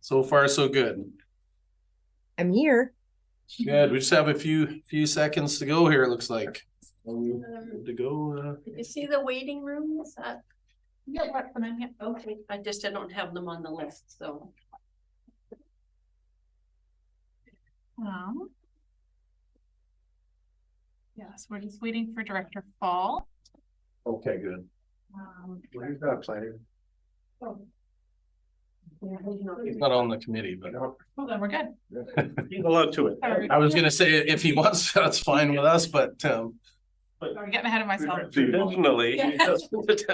So far, so good. I'm here. Good. We just have a few seconds to go here, it looks like. Good to go. Did you see the waiting room? Is that? Yeah, what, when I'm here? Okay, I don't have them on the list, so. Yes, we're just waiting for Director Fall. Okay, good. We've got plenty. Oh. He's not on the committee, but Well, then we're good. He's allowed to it. I was gonna say if he wants, that's fine with us, but I'm getting ahead of myself. Traditionally, Yeah.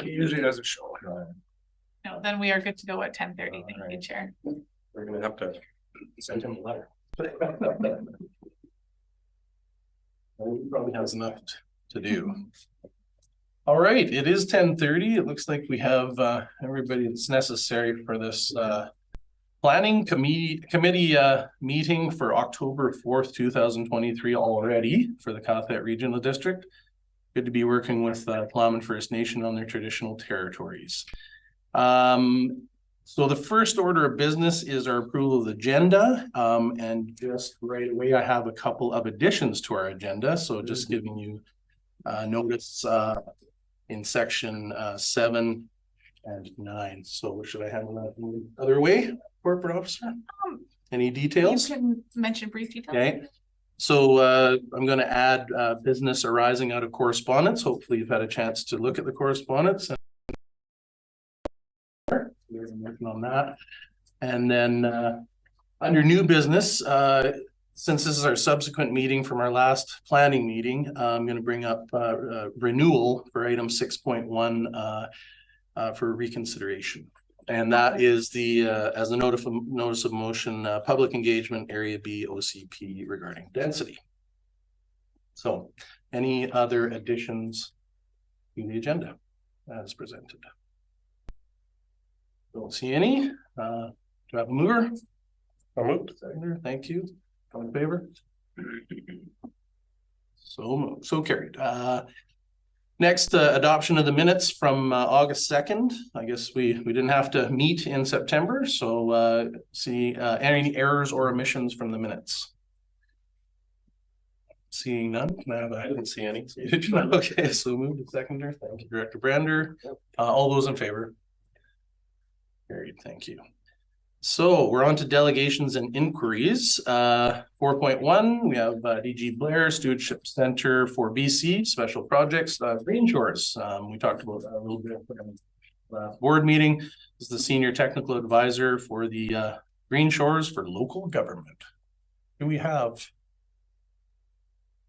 he usually doesn't show. No, then we are good to go at 10:30. Thank you, Alright. Chair. We're gonna have to send him a letter. he probably has enough to do. All right, it is 10:30. It looks like we have everybody that's necessary for this planning committee meeting for October 4th, 2023 already for the Cathet Regional District. Good to be working with Tla'amin First Nation on their traditional territories. So the first order of business is our approval of the agenda. And just right away, I have a couple of additions to our agenda. So just giving you notice in section 7 and 9. So should I handle that the other way, corporate officer? Any details? You can mention brief details. Okay. So I'm going to add business arising out of correspondence. Hopefully you've had a chance to look at the correspondence. We're working on that. And then under new business, since this is our subsequent meeting from our last planning meeting, I'm going to bring up renewal for item 6.1 for reconsideration. And that is the as a notice of motion, public engagement area B OCP regarding density. So any other additions to the agenda as presented? Don't see any. Do I have a mover? I'll move. Seconder, thank you. All in favor? So moved, so carried. Next, adoption of the minutes from August 2nd. I guess we didn't have to meet in September, so see any errors or omissions from the minutes. Seeing none, I didn't see any. Okay, so move to seconder. Thank you, Director Brander. All those in favor? Carried, thank you. So we're on to delegations and inquiries. 4.1, we have DG Blair, Stewardship Center for BC, Special Projects, Green Shores. We talked about that a little bit in the board meeting. This is the Senior Technical Advisor for the Green Shores for local government. Do we have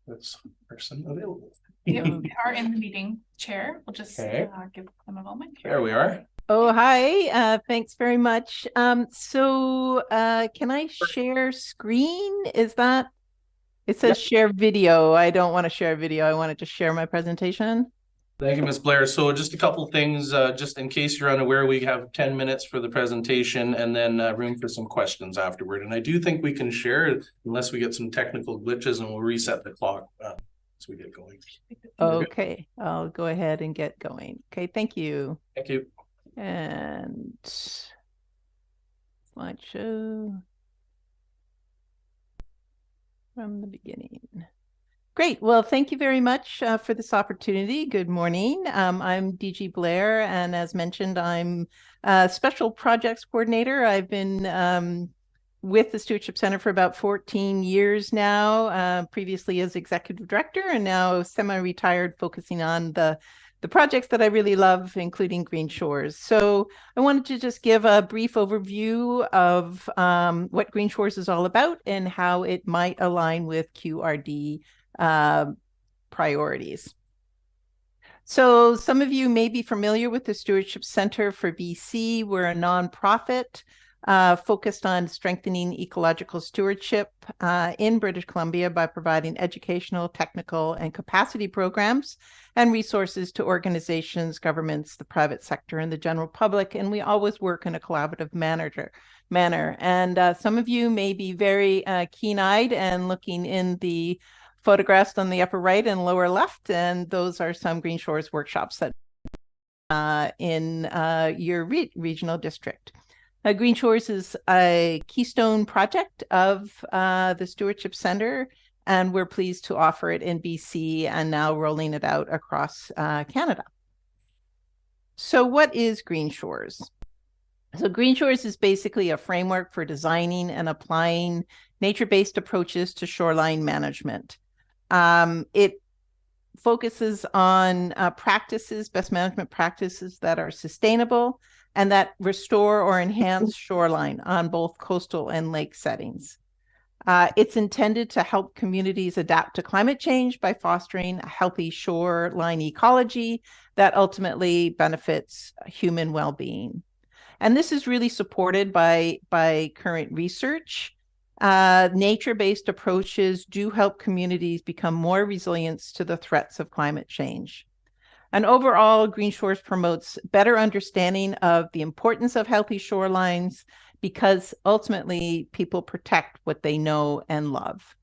this person available? Yeah, we are in the meeting, Chair. We'll just give them a moment. There we are. Oh, hi. Thanks very much. So can I share screen? Is that, it says share video. I don't want to share video. I wanted to share my presentation. Thank you, Ms. Blair. So just a couple things, just in case you're unaware, we have 10 minutes for the presentation and then room for some questions afterward. And I do think we can share unless we get some technical glitches, and we'll reset the clock as we get going. Okay, I'll go ahead and get going. Okay, thank you. Thank you. And slideshow from the beginning. Great. Well, thank you very much for this opportunity. Good morning. I'm DG Blair, and as mentioned, I'm a Special Projects Coordinator. I've been with the Stewardship Center for about 14 years now, previously as Executive Director, and now semi-retired, focusing on the projects that I really love, including Green Shores. So I wanted to just give a brief overview of what Green Shores is all about and how it might align with QRD priorities. So some of you may be familiar with the Stewardship Center for BC. We're a nonprofit focused on strengthening ecological stewardship in British Columbia by providing educational, technical, and capacity programs and resources to organizations, governments, the private sector, and the general public. And we always work in a collaborative manner. And some of you may be very keen-eyed and looking in the photographs on the upper right and lower left, and those are some Green Shores workshops that in your regional district. Green Shores is a keystone project of the Stewardship Center, and we're pleased to offer it in BC and now rolling it out across Canada. So what is Green Shores? So Green Shores is basically a framework for designing and applying nature-based approaches to shoreline management. It focuses on practices, best management practices that are sustainable and that restore or enhance shoreline on both coastal and lake settings. It's intended to help communities adapt to climate change by fostering a healthy shoreline ecology that ultimately benefits human well-being. And this is really supported by current research. Nature-based approaches do help communities become more resilient to the threats of climate change. And overall, Green Shores promotes better understanding of the importance of healthy shorelines because ultimately people protect what they know and love.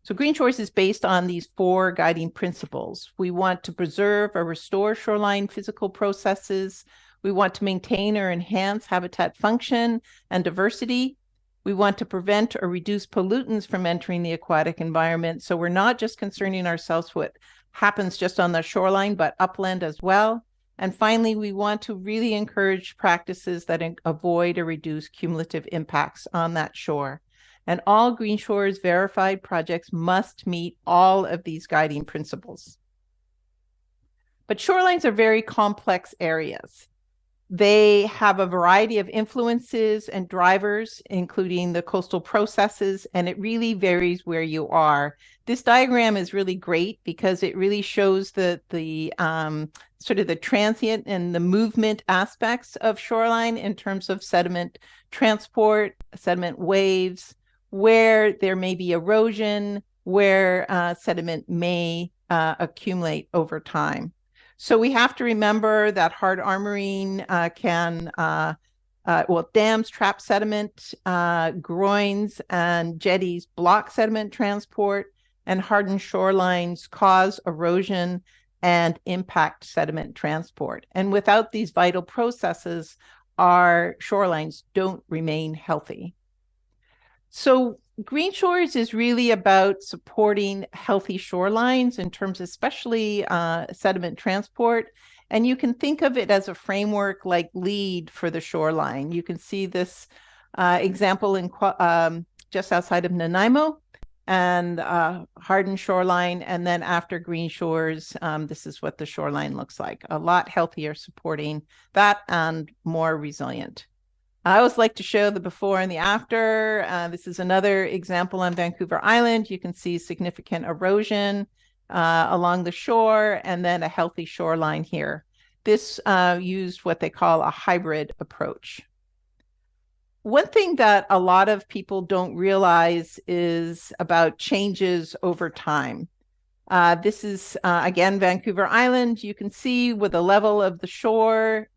So Green Shores is based on these 4 guiding principles. We want to preserve or restore shoreline physical processes. We want to maintain or enhance habitat function and diversity. We want to prevent or reduce pollutants from entering the aquatic environment. So we're not just concerning ourselves with what happens just on the shoreline, but upland as well. And finally, we want to really encourage practices that avoid or reduce cumulative impacts on that shore. And all Green Shores verified projects must meet all of these guiding principles. But shorelines are very complex areas. They have a variety of influences and drivers, including the coastal processes, and it really varies where you are. This diagram is really great because it really shows the sort of the transient and the movement aspects of shoreline in terms of sediment transport, sediment waves, where there may be erosion, where sediment may accumulate over time. So we have to remember that hard armoring dams trap sediment, groins and jetties block sediment transport, and hardened shorelines cause erosion and impact sediment transport. And without these vital processes, our shorelines don't remain healthy. So Green Shores is really about supporting healthy shorelines in terms, especially sediment transport. And you can think of it as a framework like LEAD for the shoreline. You can see this example in just outside of Nanaimo and hardened shoreline. And then after Green Shores, this is what the shoreline looks like. A lot healthier, supporting that and more resilient. I always like to show the before and the after. This is another example on Vancouver Island. You can see significant erosion along the shore and then a healthy shoreline here. This used what they call a hybrid approach. One thing that a lot of people don't realize is about changes over time. This is, again, Vancouver Island. You can see with the level of the shore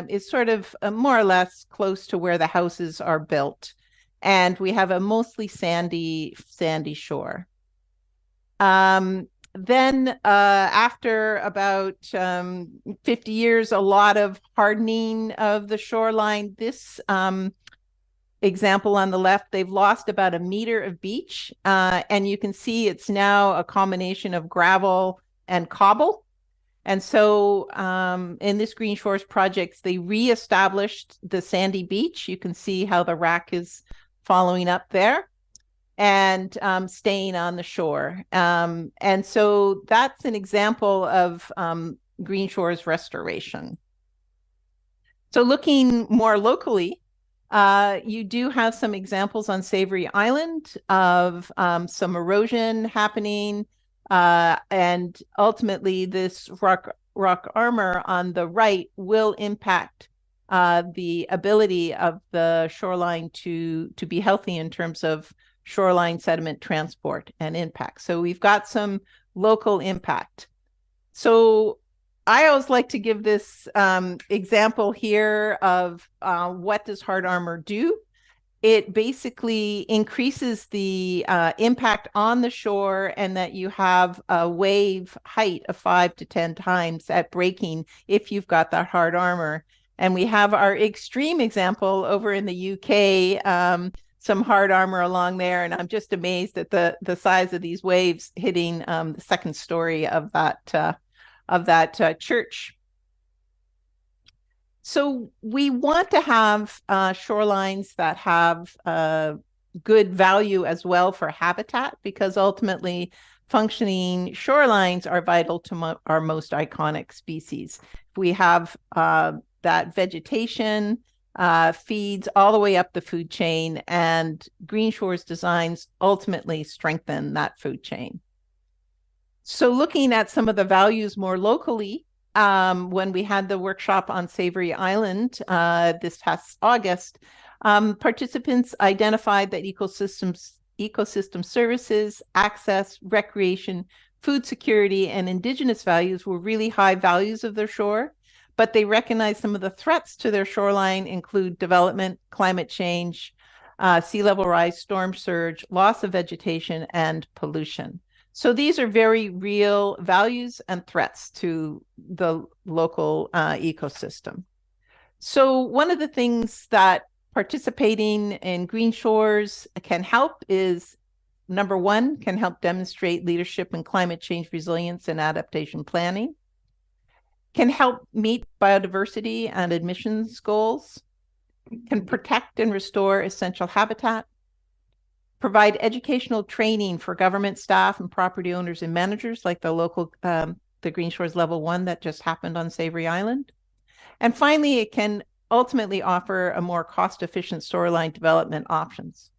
is sort of more or less close to where the houses are built. And we have a mostly sandy shore. Then after about 50 years, a lot of hardening of the shoreline. This example on the left, they've lost about 1 meter of beach, and you can see it's now a combination of gravel and cobble. And so in this Green Shores project, they reestablished the sandy beach. You can see how the wrack is following up there and staying on the shore. And so that's an example of Green Shores restoration. So looking more locally, you do have some examples on Savary Island of some erosion happening, and ultimately this rock armor on the right will impact the ability of the shoreline to be healthy in terms of shoreline sediment transport and impact. So we've got some local impact. So I always like to give this example here of what does hard armor do? It basically increases the impact on the shore, and that you have a wave height of 5 to 10 times at breaking if you've got that hard armor. And we have our extreme example over in the UK, some hard armor along there. And I'm just amazed at the size of these waves hitting the second story of that church. So we want to have shorelines that have good value as well for habitat, because ultimately functioning shorelines are vital to our most iconic species. If we have that vegetation feeds all the way up the food chain, and Green Shores designs ultimately strengthen that food chain. So looking at some of the values more locally, when we had the workshop on Savary Island this past August, participants identified that ecosystem services, access, recreation, food security, and Indigenous values were really high values of their shore, but they recognize some of the threats to their shoreline include development, climate change, sea level rise, storm surge, loss of vegetation, and pollution. So these are very real values and threats to the local ecosystem. So one of the things that participating in Green Shores can help is, number one, can help demonstrate leadership in climate change resilience and adaptation planning, can help meet biodiversity and emissions goals, can protect and restore essential habitat, provide educational training for government staff and property owners and managers, like the local, the Green Shores Level 1 that just happened on Savary Island. And finally, it can ultimately offer a more cost-efficient shoreline development options.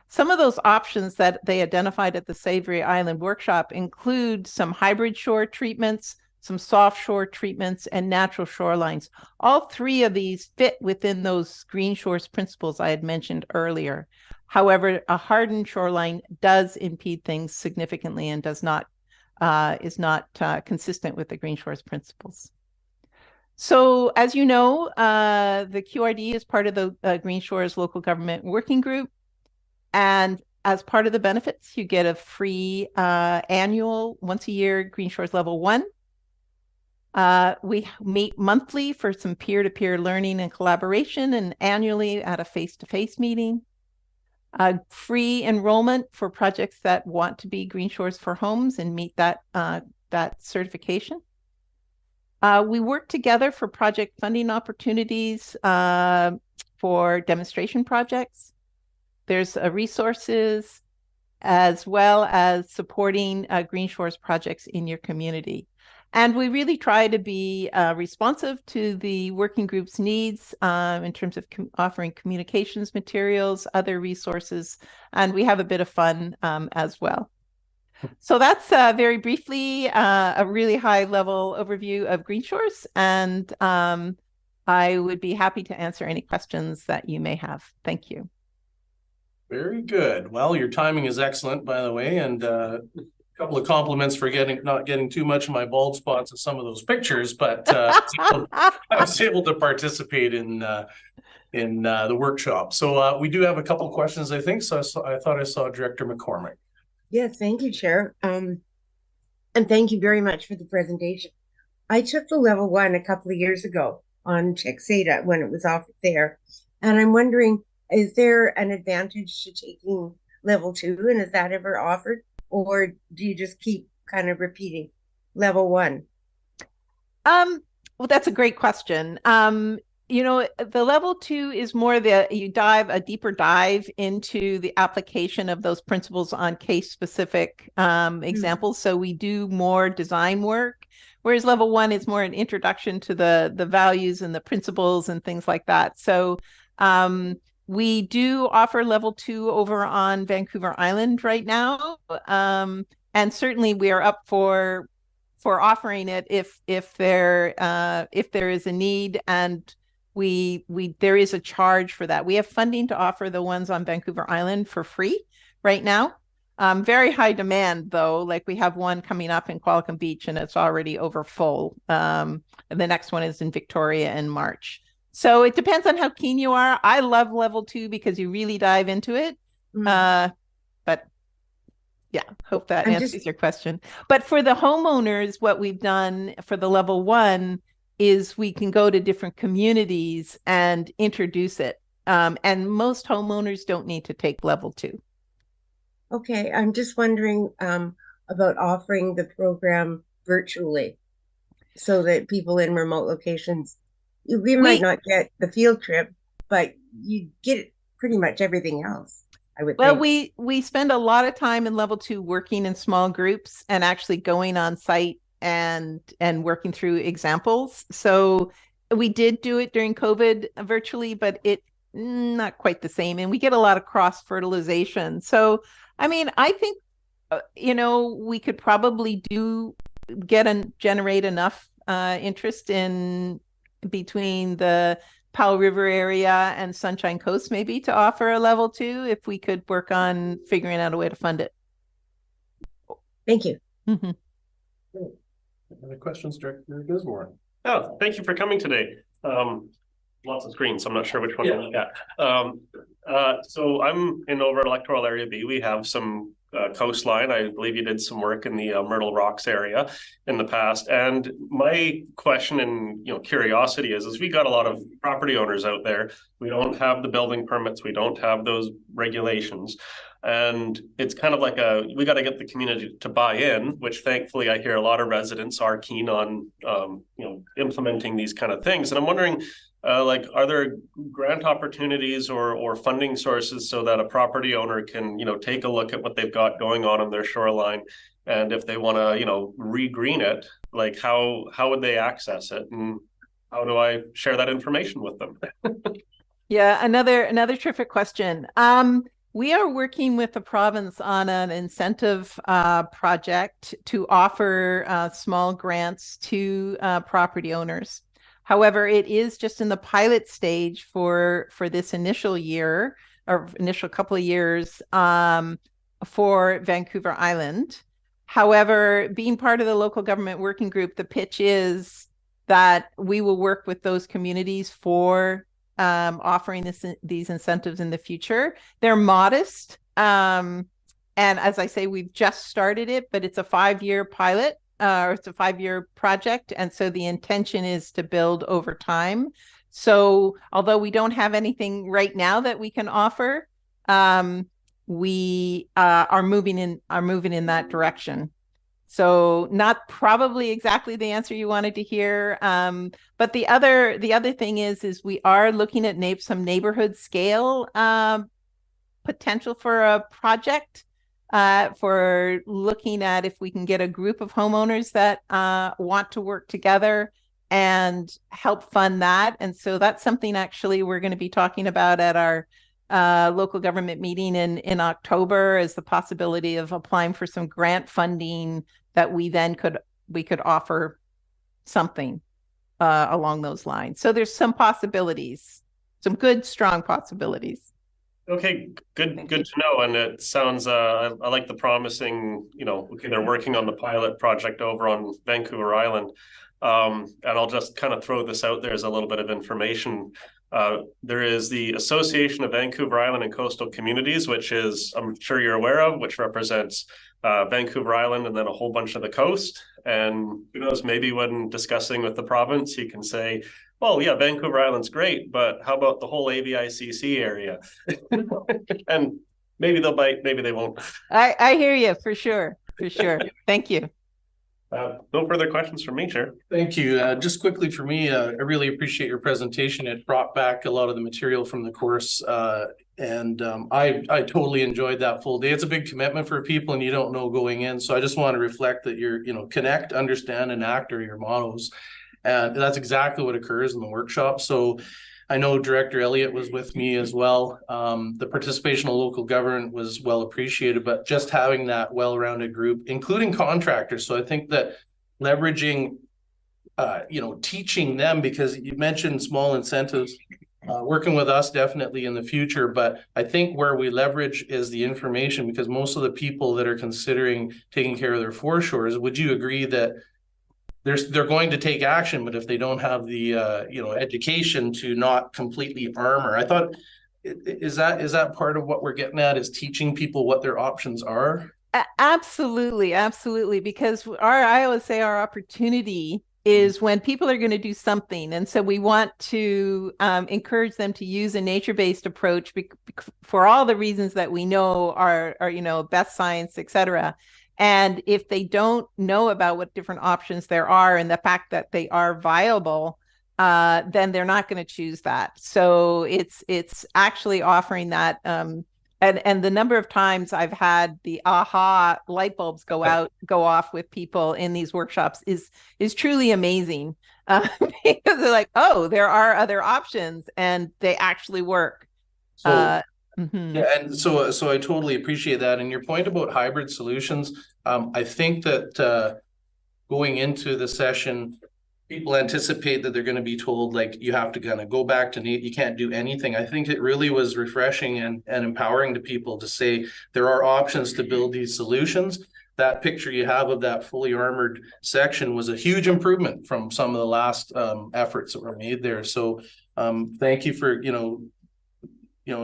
Some of those options that they identified at the Savary Island workshop include some hybrid shore treatments, some soft shore treatments, and natural shorelines. All three of these fit within those Green Shores principles I had mentioned earlier. However, a hardened shoreline does impede things significantly and is not consistent with the Green Shores principles. So, as you know, the QRD is part of the Green Shores Local Government Working Group. And as part of the benefits, you get a free annual, once a year, Green Shores Level 1. We meet monthly for some peer-to-peer learning and collaboration, and annually at a face-to-face meeting. Free enrollment for projects that want to be Green Shores for Homes and meet that certification. We work together for project funding opportunities for demonstration projects. There's resources as well as supporting Green Shores projects in your community. And we really try to be responsive to the working group's needs in terms of offering communications materials, other resources, and we have a bit of fun as well. So that's very briefly a really high level overview of Green Shores, and I would be happy to answer any questions that you may have. Thank you. Very good. Well, your timing is excellent, by the way, and couple of compliments for not getting too much of my bald spots in some of those pictures, but I was able to participate in the workshop. So we do have a couple of questions, I think. So I thought I saw Director McCormick. Yes, thank you, Chair. And thank you very much for the presentation. I took the Level 1 a couple of years ago on Chexada when it was offered there. And I'm wondering, is there an advantage to taking Level 2, and is that ever offered? Or do you just keep kind of repeating Level 1? Well, that's a great question. You know, the Level 2 is more you dive a deeper dive into the application of those principles on case specific examples. So we do more design work, whereas Level 1 is more an introduction to the values and the principles and things like that. So we do offer Level 2 over on Vancouver Island right now, and certainly we are up for offering it if there is a need, and there is a charge for that. We have funding to offer the ones on Vancouver Island for free right now. Very high demand though. Like we have one coming up in Qualicum Beach, and it's already over full. And the next one is in Victoria in March. So it depends on how keen you are. I love Level 2 because you really dive into it. But yeah, hope that answers your question. But for the homeowners, what we've done for the Level 1 is we can go to different communities and introduce it. And most homeowners don't need to take level 2. Okay, I'm just wondering about offering the program virtually so that people in remote locations, we might not get the field trip, but you get pretty much everything else, I would Well, think. we spend a lot of time in level 2 working in small groups and actually going on site and working through examples. So we did do it during COVID virtually, but it not quite the same. And we get a lot of cross fertilization. So, I mean, I think, we could probably generate enough interest in between the Powell River area and Sunshine Coast maybe to offer a level 2 if we could work on figuring out a way to fund it. Thank you. Mm-hmm. Other questions, Director Gisborne? Oh, thank you for coming today. Lots of screens, so I'm not sure which one to look at. So I'm in over Electoral Area B. We have some coastline. I believe you did some work in the Myrtle Rocks area in the past. And my question and curiosity is we got a lot of property owners out there. We don't have the building permits. We don't have those regulations. And it's kind of like we got to get the community to buy in, which thankfully I hear a lot of residents are keen on, implementing these kind of things. And I'm wondering, are there grant opportunities or funding sources so that a property owner can, take a look at what they've got going on their shoreline, and if they want to, re-green it, how would they access it, and how do I share that information with them? Yeah, another terrific question. We are working with the province on an incentive project to offer small grants to property owners. However, it is just in the pilot stage for this initial year or initial couple of years for Vancouver Island. However, being part of the local government working group, the pitch is that we will work with those communities for offering these incentives in the future. They're modest. And as I say, we've just started it, but it's a 5-year pilot. Or it's a 5-year project. And so the intention is to build over time. So although we don't have anything right now that we can offer, we are moving in that direction. So not probably exactly the answer you wanted to hear. But the other thing is we are looking at some neighborhood scale potential for a project. For looking at if we can get a group of homeowners that want to work together and help fund that. And so that's something actually we're going to be talking about at our local government meeting in October, as the possibility of applying for some grant funding that we could offer something along those lines. So there's some possibilities, some good, strong possibilities. Okay, good to know. And it sounds, I like the promising, they're working on the pilot project over on Vancouver Island. And I'll just kind of throw this out there as a little bit of information. There is the Association of Vancouver Island and Coastal Communities, which is, I'm sure you're aware of, which represents Vancouver Island and then a whole bunch of the coast. And who knows, maybe when discussing with the province, you can say, well, yeah, Vancouver Island's great, but how about the whole AVICC area? And maybe they'll bite, maybe they won't. I hear you for sure. Thank you. No further questions from me, Chair. Thank you. Just quickly for me, I really appreciate your presentation. It brought back a lot of the material from the course, and I totally enjoyed that full day. It's a big commitment for people, and you don't know going in. So I just want to reflect that you're, connect, understand, and act are your mottos. And that's exactly what occurs in the workshop. So I know Director Elliott was with me as well. The participation of local government was well appreciated, but just having that well-rounded group, including contractors. So I think that leveraging, teaching them, because you mentioned small incentives, working with us definitely in the future, but I think where we leverage is the information, because most of the people that are considering taking care of their foreshores, would you agree that they're going to take action, but if they don't have the education to not completely armor, I thought, is that part of what we're getting at, is teaching people what their options are? Absolutely, because I always say our opportunity is when people are going to do something. And so we want to encourage them to use a nature-based approach for all the reasons that we know are best science, et cetera. And if they don't know about what different options there are and the fact that they are viable, then they're not going to choose that. So it's actually offering that. And the number of times I've had the aha light bulbs go off with people in these workshops is truly amazing, because they're like, oh, there are other options and they actually work. So yeah, and so I totally appreciate that. And your point about hybrid solutions, I think that going into the session, people anticipate that they're going to be told, like, you have to kind of go back to you can't do anything. I think it really was refreshing and empowering to people to say there are options to build these solutions. That picture you have of that fully armored section was a huge improvement from some of the last efforts that were made there. So thank you for,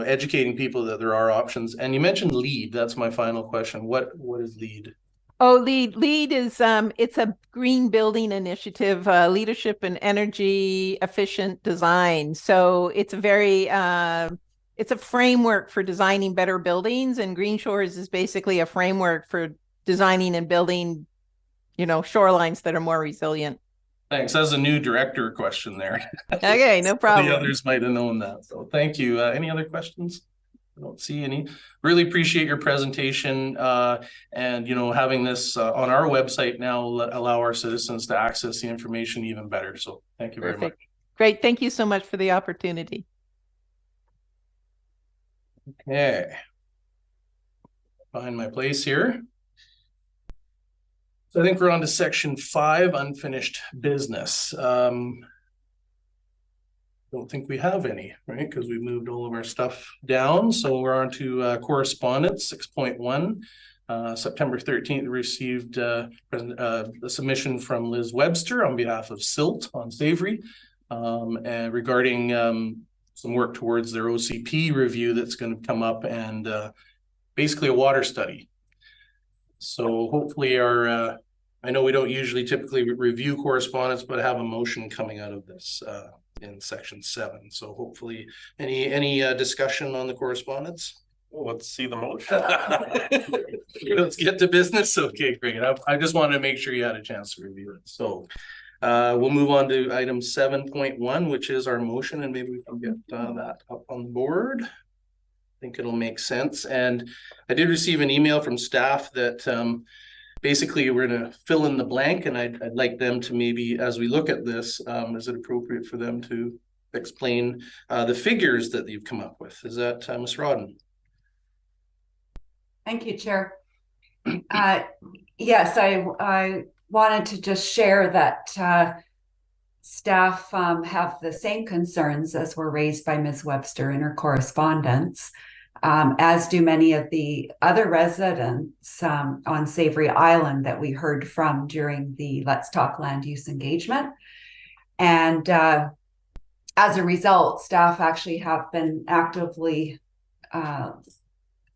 educating people that there are options. And you mentioned LEAD. That's my final question. What is LEAD? Oh, LEAD is it's a green building initiative, leadership and energy efficient design. So it's a very it's a framework for designing better buildings, and Green Shores is basically a framework for designing and building, shorelines that are more resilient. Thanks. That's a new director question there. Okay, no problem. The others might have known that. So thank you. Any other questions? I don't see any. Really appreciate your presentation, and having this on our website now allow our citizens to access the information even better. So thank you very much. Great. Thank you so much for the opportunity. Okay. Find my place here. So I think we're on to section 5, unfinished business. Don't think we have any, right? Because we moved all of our stuff down. So we're on to correspondence 6.1. September 13th, we received a submission from Liz Webster on behalf of SILT on Savary, and regarding some work towards their OCP review that's going to come up, and basically a water study. So hopefully I know we don't usually typically review correspondence, but have a motion coming out of this in section 7. So hopefully any discussion on the correspondence? Let's see the motion. Let's get to business. Okay, great. I just wanted to make sure you had a chance to review it. So we'll move on to item 7.1, which is our motion, and maybe we can get that up on the board. I think it'll make sense. And I did receive an email from staff that basically we're going to fill in the blank, and I'd like them to maybe, as we look at this, is it appropriate for them to explain the figures that you've come up with? Is that Ms. Rodden? Thank you, Chair. Yes, I wanted to just share that staff have the same concerns as were raised by Ms. Webster in her correspondence, as do many of the other residents on Savary Island that we heard from during the Let's Talk Land Use engagement. And as a result, staff actually have been actively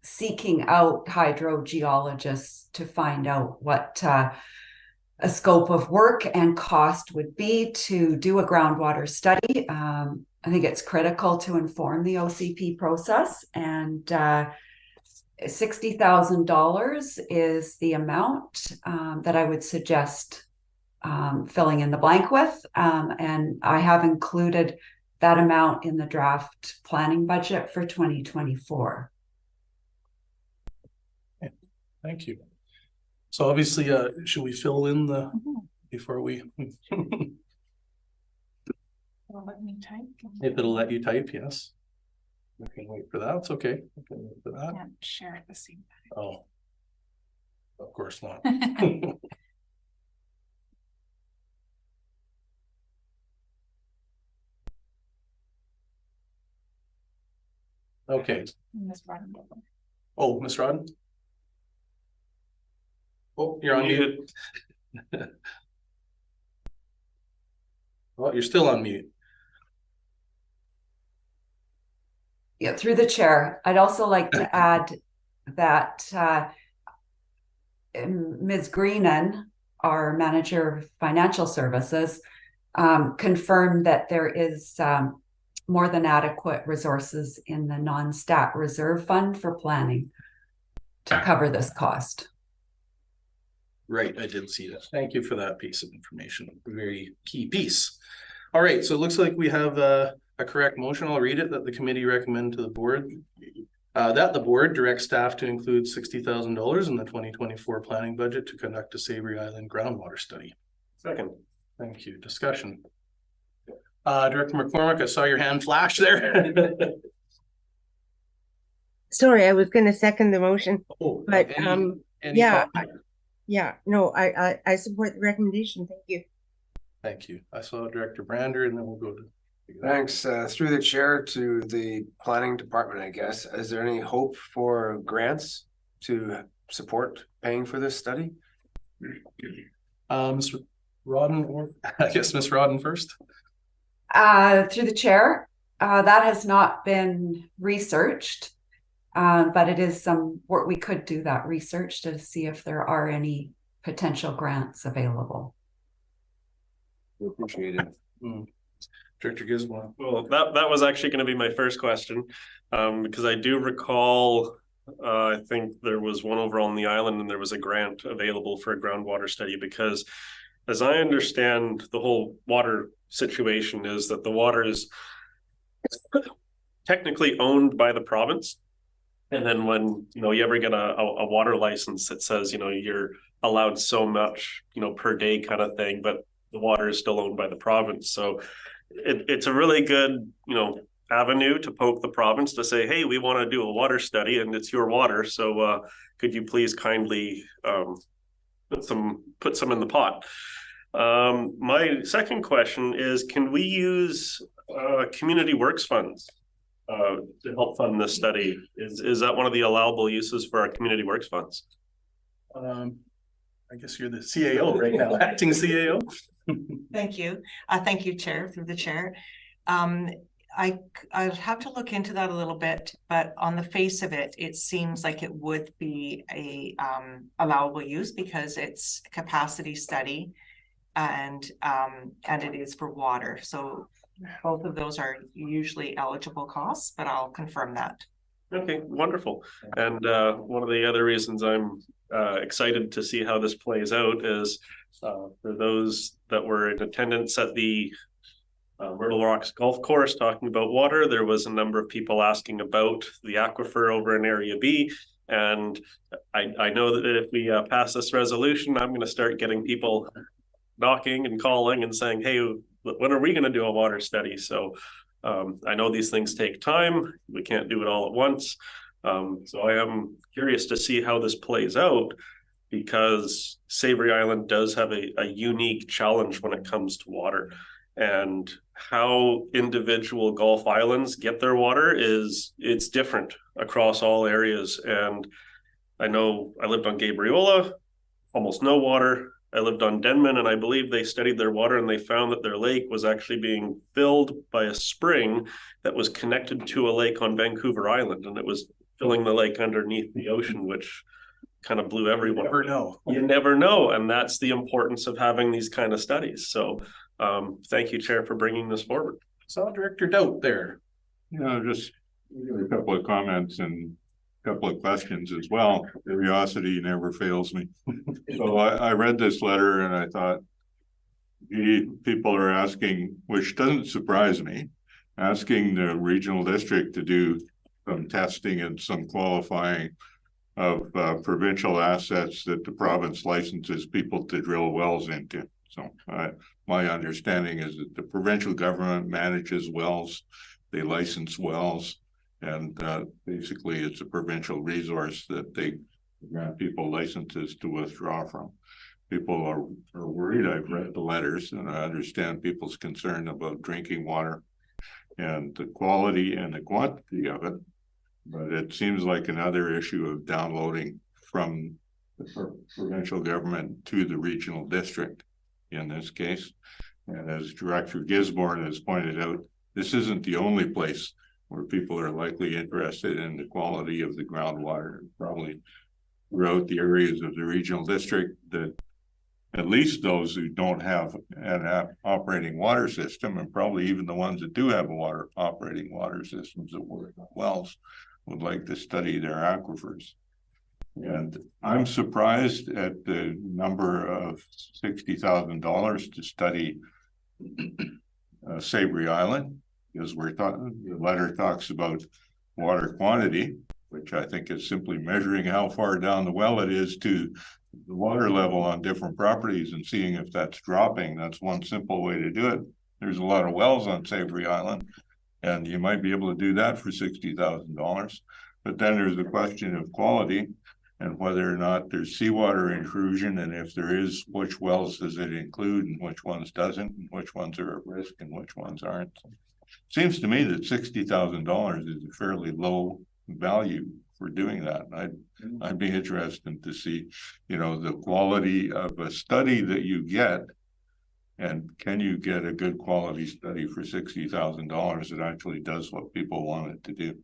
seeking out hydrogeologists to find out what a scope of work and cost would be to do a groundwater study. I think it's critical to inform the OCP process, and $60,000 is the amount that I would suggest filling in the blank with. And I have included that amount in the draft planning budget for 2024. Thank you. So obviously, should we fill in the before we? It'll let me type. If it'll let you type, yes. I can wait for that. It's okay. I can wait for that. I can't share at the same time. Oh, of course not. Okay. Ms. Rodden. Oh, Ms. Rodden? Oh, you're on mute. Oh, you're still on mute. Yeah, through the chair, I'd also like to add that Ms. Greenan our manager of financial services, confirmed that there is more than adequate resources in the non-stat reserve fund for planning to cover this cost. Right, I did see that. Thank you for that piece of information. A very key piece. All right, so it looks like we have a correct motion. I'll read it, that the committee recommend to the board that the board directs staff to include $60,000 in the 2024 planning budget to conduct a Savary Island groundwater study. Second. Thank you. Discussion. Director McCormick, I saw your hand flash there. Sorry, I was going to second the motion, Oh, but any yeah, comment? no, I support the recommendation. Thank you. Thank you. I saw Director Brander, and then we'll go to. Thanks. Through the chair to the planning department, I guess. Is there any hope for grants to support paying for this study? Ms. Rodden, or I guess Ms. Rodden first. Through the chair, that has not been researched, but it is some work. We could do that research to see if there are any potential grants available. We appreciate it. Director Gisborne. Well, that was actually going to be my first question, because I do recall, I think there was one over on the island and there was a grant available for a groundwater study, because as I understand the whole water situation is that the water is technically owned by the province. And then when, you ever get a water license that says, you're allowed so much, per day kind of thing, but the water is still owned by the province. So it's a really good, avenue to poke the province to say, hey, we want to do a water study and it's your water. So could you please kindly put some in the pot? My second question is, can we use community works funds to help fund this study? Is that one of the allowable uses for our community works funds? I guess you're the CAO right now, acting CAO. Thank you. Thank you, Chair, through the chair. I'd have to look into that a little bit, but on the face of it, it seems like it would be a allowable use because it's a capacity study and it is for water. So both of those are usually eligible costs, but I'll confirm that. Okay, wonderful. And one of the other reasons I'm excited to see how this plays out is for those that were in attendance at the Myrtle Rocks Golf Course talking about water, there was a number of people asking about the aquifer over in Area B. And I know that if we pass this resolution, I'm going to start getting people knocking and calling and saying, hey, when are we going to do a water study? So I know these things take time. We can't do it all at once. So I am curious to see how this plays out, because Savary Island does have a unique challenge when it comes to water, and how individual Gulf islands get their water it's different across all areas. And I know I lived on Gabriola, almost no water. I lived on Denman, and I believe they studied their water and they found that their lake was actually being filled by a spring that was connected to a lake on Vancouver Island, and it was filling the lake underneath the ocean, which kind of blew everyone. You never know. You never know, and that's the importance of having these kind of studies. So thank you, Chair, for bringing this forward. Saw Director Doubt there. Just a couple of comments and a couple of questions as well. Curiosity never fails me. So I read this letter and I thought, gee, people are asking, which doesn't surprise me, asking the regional district to do some testing and some qualifying of provincial assets that the province licenses people to drill wells into. So my understanding is that the provincial government manages wells, they license wells, and basically it's a provincial resource that they grant people licenses to withdraw from. People are worried. I've read the letters and I understand people's concern about drinking water and the quality and the quantity of it. But it seems like another issue of downloading from the provincial government to the regional district in this case. And as Director Gisborne has pointed out, this isn't the only place where people are likely interested in the quality of the groundwater. Probably throughout the areas of the regional district that at least those who don't have an operating water system, and probably even the ones that do have a operating water systems that work on wells, would like to study their aquifers. And I'm surprised at the number of $60,000 to study Savary Island, because the letter talks about water quantity, which I think is simply measuring how far down the well it is to the water level on different properties and seeing if that's dropping. That's one simple way to do it. There's a lot of wells on Savary Island, and you might be able to do that for $60,000. But then there's the question of quality and whether or not there's seawater intrusion, and if there is, which wells does it include and which ones doesn't, and which ones are at risk and which ones aren't. Seems to me that $60,000 is a fairly low value for doing that. I'd be interested to see, you know, the quality of a study that you get, and can you get a good quality study for $60,000 that actually does what people want it to do?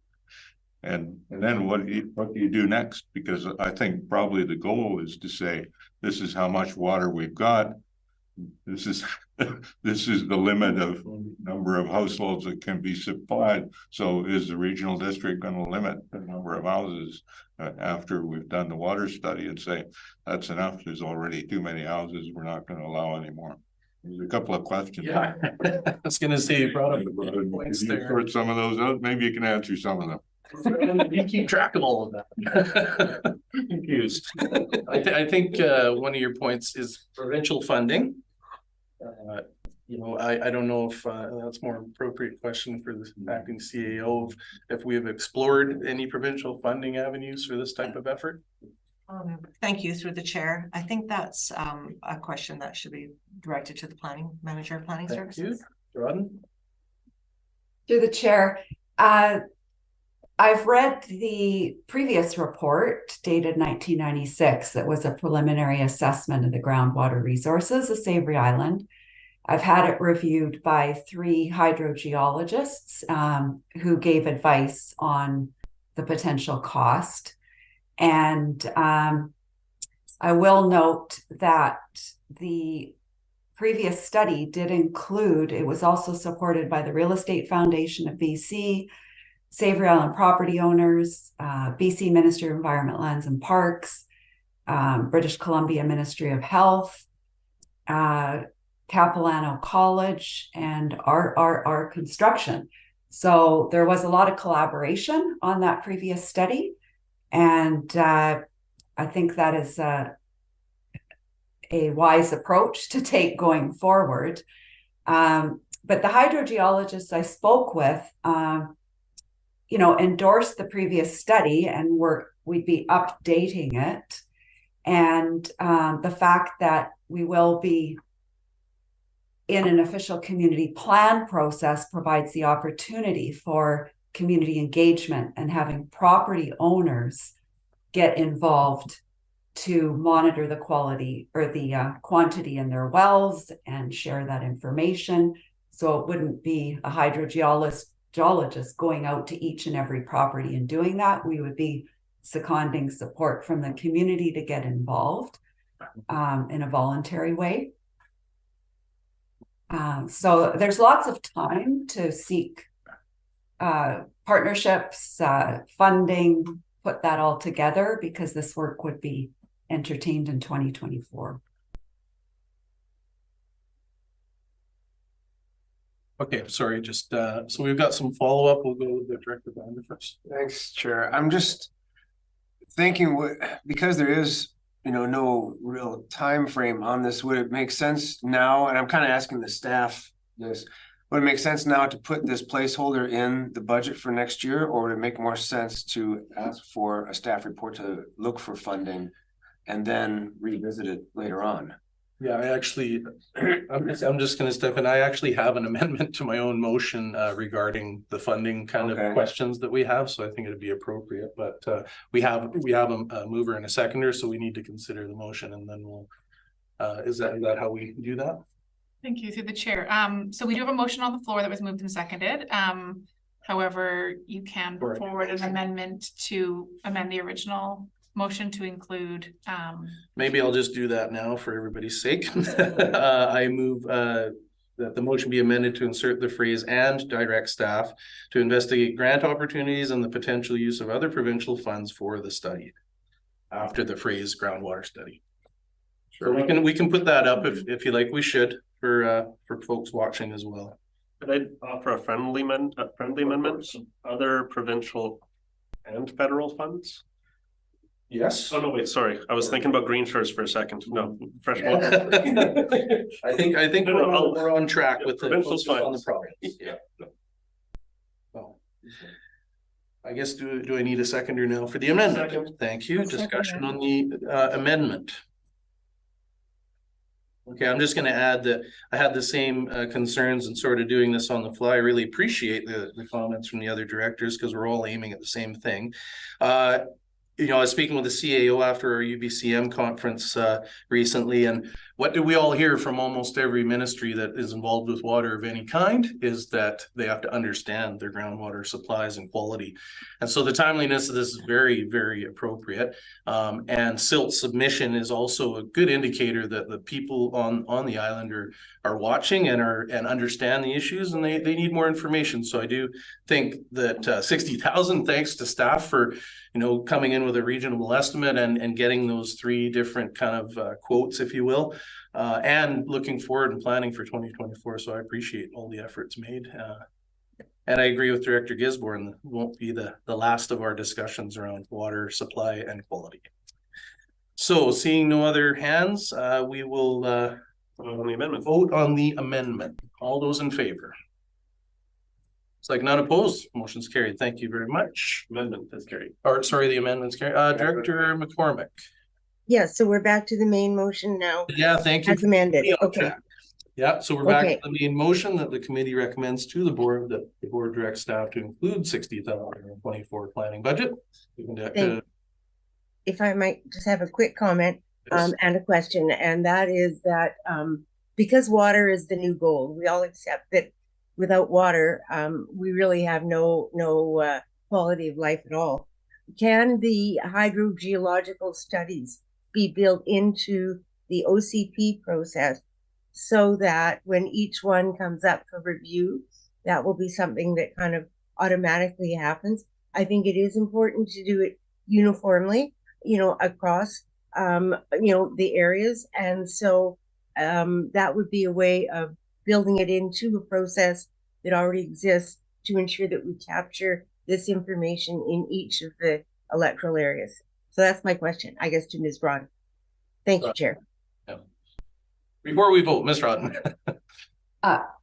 And then what do you do next? Because I think probably the goal is to say, this is how much water we've got. This is the limit of number of households that can be supplied. So is the regional district going to limit the number of houses after we've done the water study and say, that's enough, there's already too many houses, we're not going to allow anymore? There's a couple of questions. Yeah, I was going to say, you brought up the points there. Sort some of those out, maybe you can answer some of them. You keep track of all of that. Confused. I think one of your points is provincial funding. You know, I don't know if that's more appropriate question for the acting CAO, if we have explored any provincial funding avenues for this type of effort. Thank you, through the chair. I think that's a question that should be directed to the planning manager, planning services. Rodden? Through the chair, I've read the previous report dated 1996 that was a preliminary assessment of the groundwater resources of Savary Island. I've had it reviewed by 3 hydrogeologists who gave advice on the potential cost. And I will note that the previous study did include, it was also supported by the Real Estate Foundation of BC, Savary Island property owners, BC Ministry of Environment, Lands and Parks, British Columbia Ministry of Health, Capilano College, and RRR Construction. So there was a lot of collaboration on that previous study. And I think that is a wise approach to take going forward. But the hydrogeologists I spoke with, you know, endorsed the previous study, and we'd be updating it. And the fact that we will be in an official community plan process provides the opportunity for community engagement and having property owners get involved to monitor the quality or the quantity in their wells and share that information. So it wouldn't be a hydrogeologist going out to each and every property and doing that. We would be seconding support from the community to get involved in a voluntary way. So there's lots of time to seek partnerships, funding, put that all together, because this work would be entertained in 2024. Okay, sorry, just so we've got some follow-up. We'll go with the Director Brander first. Thanks, Chair. I'm just thinking, because there is, you know, no real time frame on this, would it make sense now, and I'm kind of asking the staff this, would it make sense now to put this placeholder in the budget for next year, or would it make more sense to ask for a staff report to look for funding and then revisit it later on? Yeah, I actually, I'm just going to step in. I actually have an amendment to my own motion regarding the funding kind of questions that we have. So I think it'd be appropriate, but we have a mover and a seconder, so we need to consider the motion, and then we'll, is that how we do that? Thank you, through the chair. So we do have a motion on the floor that was moved and seconded. However, you can put forward an amendment to amend the original motion to include, Maybe I'll just do that now for everybody's sake. I move that the motion be amended to insert the phrase "and direct staff to investigate grant opportunities and the potential use of other provincial funds for the study," after the phrase "groundwater study." Sure. So we can put that up if you like. We should for folks watching as well. Could I offer a friendly amendment? Other provincial and federal funds? Yes. Oh no, wait, sorry. I was thinking about green shores for a second. No, fresh water. I think we're on track with the provincial on the funds. province. Yeah. Well, I guess do I need a seconder now for the amendment? Second. Thank you. Discussion on the amendment. Okay, I'm just going to add that I had the same concerns and sort of doing this on the fly. I really appreciate the comments from the other directors because we're all aiming at the same thing. You know, I was speaking with the CAO after our UBCM conference recently, and what do we all hear from almost every ministry that is involved with water of any kind is that they have to understand their groundwater supplies and quality. And so the timeliness of this is very, very appropriate. And SILT submission is also a good indicator that the people on the island are watching and understand the issues, and they need more information. So I do think that 60,000, thanks to staff for, you know, coming in with a reasonable estimate and getting those 3 different kind of quotes, if you will, and looking forward and planning for 2024. So I appreciate all the efforts made. And I agree with Director Gisborne, it won't be the last of our discussions around water supply and quality. So seeing no other hands, we will vote on the amendment. All those in favor? It's like none opposed. Motion's carried. Thank you very much. Amendment is carried. Or sorry, the amendment's carried. Director McCormick. Yes, so we're back to the main motion now. Yeah, thank you. As amended. Okay. Yeah, so we're back to the main motion that the committee recommends to the board that the board directs staff to include 60,024 planning budget. If I might just have a quick comment and a question, and that is that because water is the new gold, we all accept that without water, we really have no quality of life at all. Can the hydrogeological studies be built into the OCP process so that when each one comes up for review, that will be something that kind of automatically happens? I think it is important to do it uniformly, you know, across, you know, the areas. And so that would be a way of building it into a process that already exists to ensure that we capture this information in each of the electoral areas. So that's my question, I guess, to Ms. Broad. Thank you, Chair. Yeah. Before we vote, Ms. Rodden.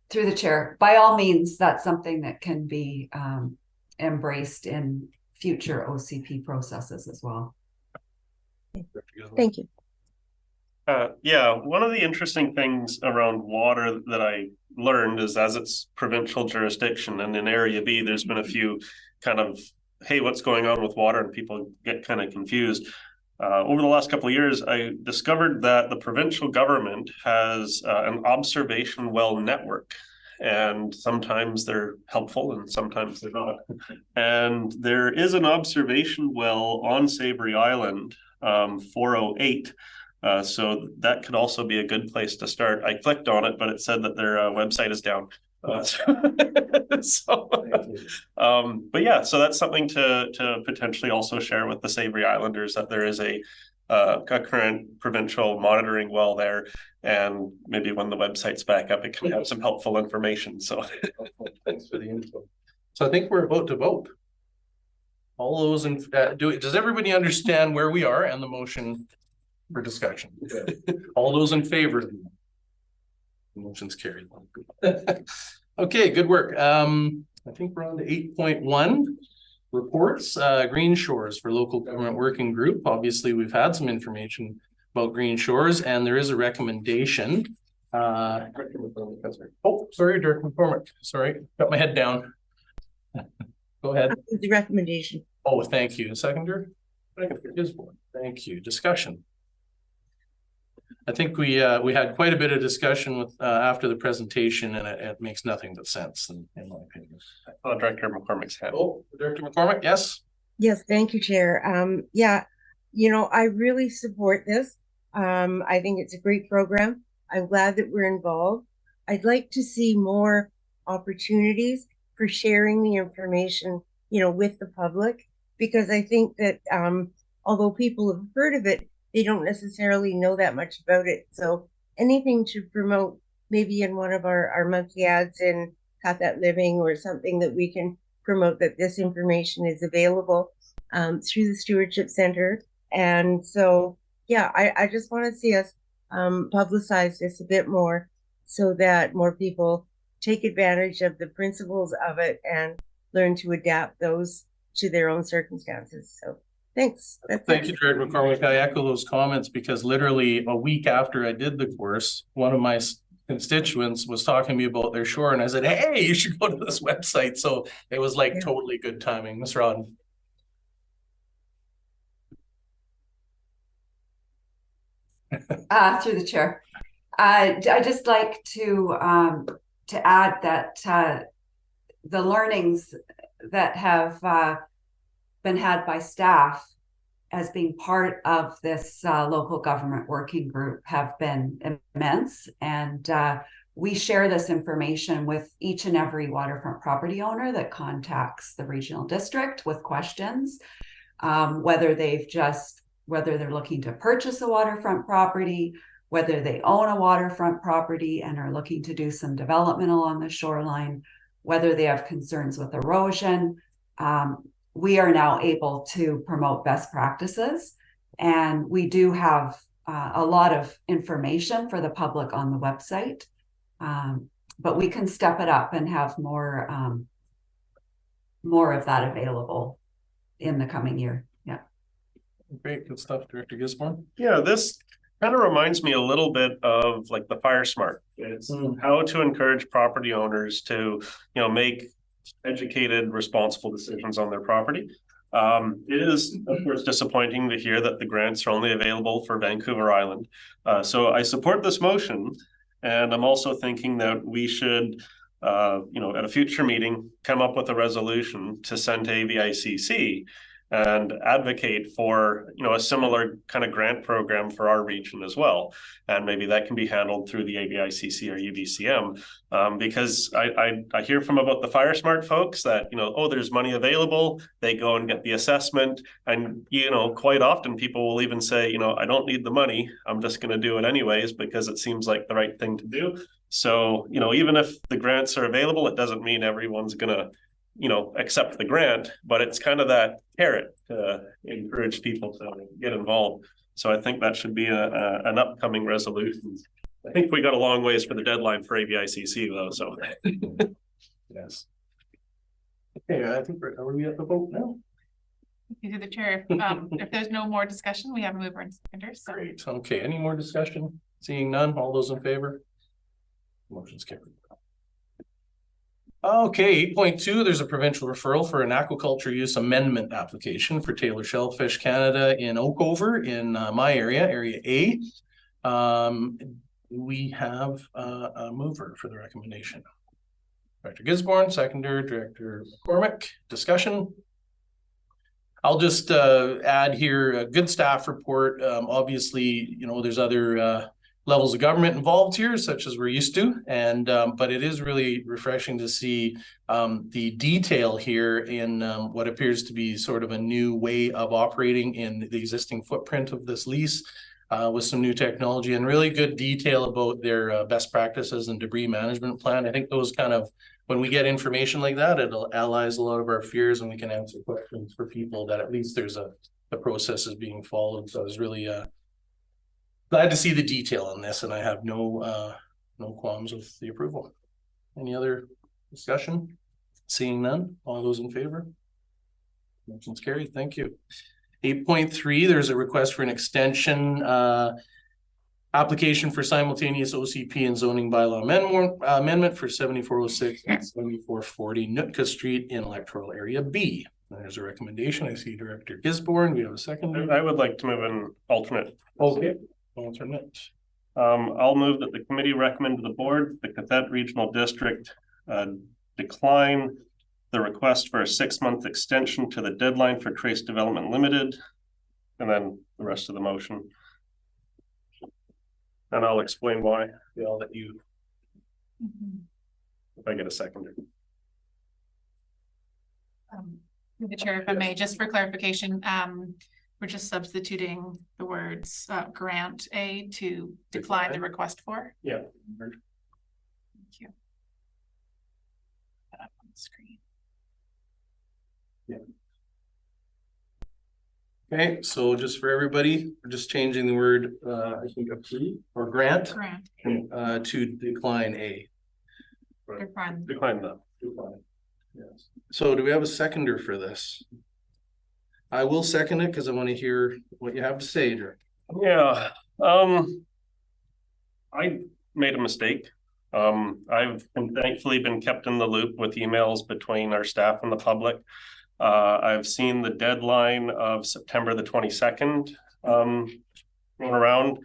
Through the chair, by all means, that's something that can be embraced in future OCP processes as well. Thank you. Yeah, one of the interesting things around water that I learned is as it's provincial jurisdiction, and in Area B, there's been a few kind of, hey, what's going on with water? And people get kind of confused. Over the last couple of years, I discovered that the provincial government has an observation well network. And sometimes they're helpful and sometimes they're not. And there is an observation well on Savary Island, 408. So that could also be a good place to start. I clicked on it, but it said that their website is down. But yeah, so that's something to potentially also share with the Savary Islanders, that there is a current provincial monitoring well there, and maybe when the website's back up, it can have some helpful information. So thanks for the info. So I think we're about to vote. All those in does everybody understand where we are and the motion for discussion? All those in favor? The motion's carried. Okay, good work. I think we're on to 8.1 reports. Green Shores for Local Government Working Group. Obviously, we've had some information about Green Shores, and there is a recommendation. Oh, sorry, Director McCormick. Sorry, got my head down. Go ahead. The recommendation. Oh, thank you. Seconder? Thank you. Discussion. I think we had quite a bit of discussion with after the presentation, and it makes nothing but sense in my opinion. Director McCormick's hand. Oh, Director McCormick, yes. Yes, thank you, Chair. Yeah, you know, I really support this. I think it's a great program. I'm glad that we're involved. I'd like to see more opportunities for sharing the information, you know, with the public, because I think that although people have heard of it, they don't necessarily know that much about it. So anything to promote, maybe in one of our monthly ads in Got That Living or something, that we can promote that this information is available through the Stewardship Center. And so, yeah, I just want to see us publicize this a bit more so that more people take advantage of the principles of it and learn to adapt those to their own circumstances. So thanks. Thank you, Director McCormick. I echo those comments because literally a week after I did the course, one of my constituents was talking to me about their shore, and I said, hey, you should go to this website. So it was like totally good timing. Ms. Rodden. Through the chair. I just like to add that the learnings that have been had by staff as being part of this local government working group have been immense. And we share this information with each and every waterfront property owner that contacts the regional district with questions, whether they're looking to purchase a waterfront property, whether they own a waterfront property and are looking to do some development along the shoreline, whether they have concerns with erosion. We are now able to promote best practices, and we do have a lot of information for the public on the website, but we can step it up and have more of that available in the coming year. Yeah. Great, good stuff, Director Gisborne. Yeah, this kind of reminds me a little bit of like the Fire Smart. It's how to encourage property owners to, make educated, responsible decisions on their property. It is, of course, disappointing to hear that the grants are only available for Vancouver Island. So I support this motion, and I'm also thinking that we should, at a future meeting, come up with a resolution to send to AVICC and advocate for, a similar kind of grant program for our region as well. And maybe that can be handled through the AVICC or UBCM, because I hear from about the Fire Smart folks that, there's money available, they go and get the assessment. And, quite often people will even say, I don't need the money, I'm just going to do it anyways, because it seems like the right thing to do. So, even if the grants are available, it doesn't mean everyone's going to accept the grant, but it's kind of that carrot to encourage people to get involved. So I think that should be an upcoming resolution. I think we got a long ways for the deadline for AVICC though, so. Yes. Okay, I think are we at the vote now? Through the chair, if there's no more discussion, we have a mover and seconder. So. Great, okay, any more discussion? Seeing none, all those in favor? Motion's carried. Okay, 8.2, there's a provincial referral for an aquaculture use amendment application for Taylor Shellfish Canada in Oakover in my area, Area A. We have a mover for the recommendation. Director Gisborne, seconder, Director McCormick, discussion. I'll just add here a good staff report. Obviously, there's other levels of government involved here, such as we're used to, and but it is really refreshing to see the detail here in what appears to be sort of a new way of operating in the existing footprint of this lease, with some new technology and really good detail about their best practices and debris management plan. I think those kind of, when we get information like that, it'll allies a lot of our fears, and we can answer questions for people that at least the process is being followed. So I was really glad to see the detail on this, and I have no qualms with the approval. Any other discussion? Seeing none, all those in favor? Motion's carried, thank you. 8.3, there's a request for an extension application for simultaneous OCP and zoning bylaw amendment for 7406 and 7440 Nootka Street in Electoral Area B. There's a recommendation. I see Director Gisborne. We have a second. I would like to move an alternate. Okay. Alternate. I'll move that the committee recommend to the board the Cathett Regional District decline the request for a 6-month extension to the deadline for Trace Development Limited and then the rest of the motion. And I'll explain why. I'll let you. If I get a seconder. Through the chair, if I may, just for clarification, we're just substituting the words grant A to decline the request for. Yeah. Thank you. Put up on the screen. Yeah. Okay, so just for everybody, we're just changing the word, I think approve or grant, to decline A. Decline. Decline that. Yes. So do we have a seconder for this? I will second it because I want to hear what you have to say, Drew. Yeah. I made a mistake. I've thankfully been kept in the loop with emails between our staff and the public. I've seen the deadline of September the 22nd going around,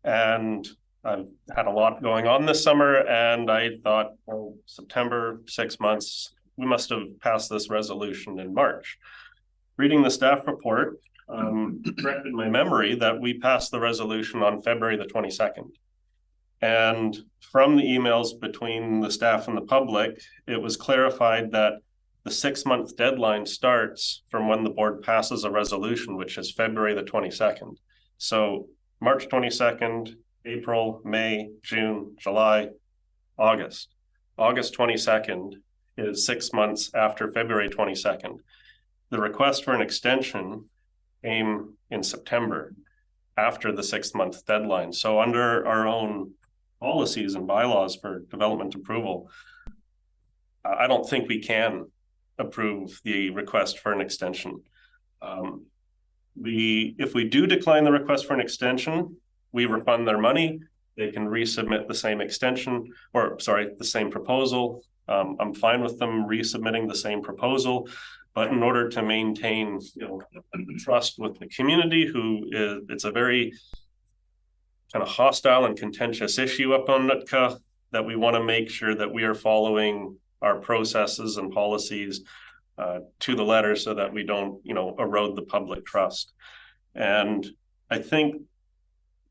and I've had a lot going on this summer, and I thought, well, September, 6 months, we must have passed this resolution in March. Reading the staff report corrected my memory that we passed the resolution on February the 22nd. And from the emails between the staff and the public, it was clarified that the 6-month deadline starts from when the board passes a resolution, which is February the 22nd. So March 22nd, April, May, June, July, August. August 22nd is 6 months after February 22nd. The request for an extension came in September after the 6-month deadline. So under our own policies and bylaws for development approval, I don't think we can approve the request for an extension. If we do decline the request for an extension, we refund their money. They can resubmit the same extension, or sorry, the same proposal. I'm fine with them resubmitting the same proposal, but in order to maintain, trust with the community, it's a very kind of hostile and contentious issue up on Nootka, that we want to make sure that we are following our processes and policies to the letter so that we don't, erode the public trust. And I think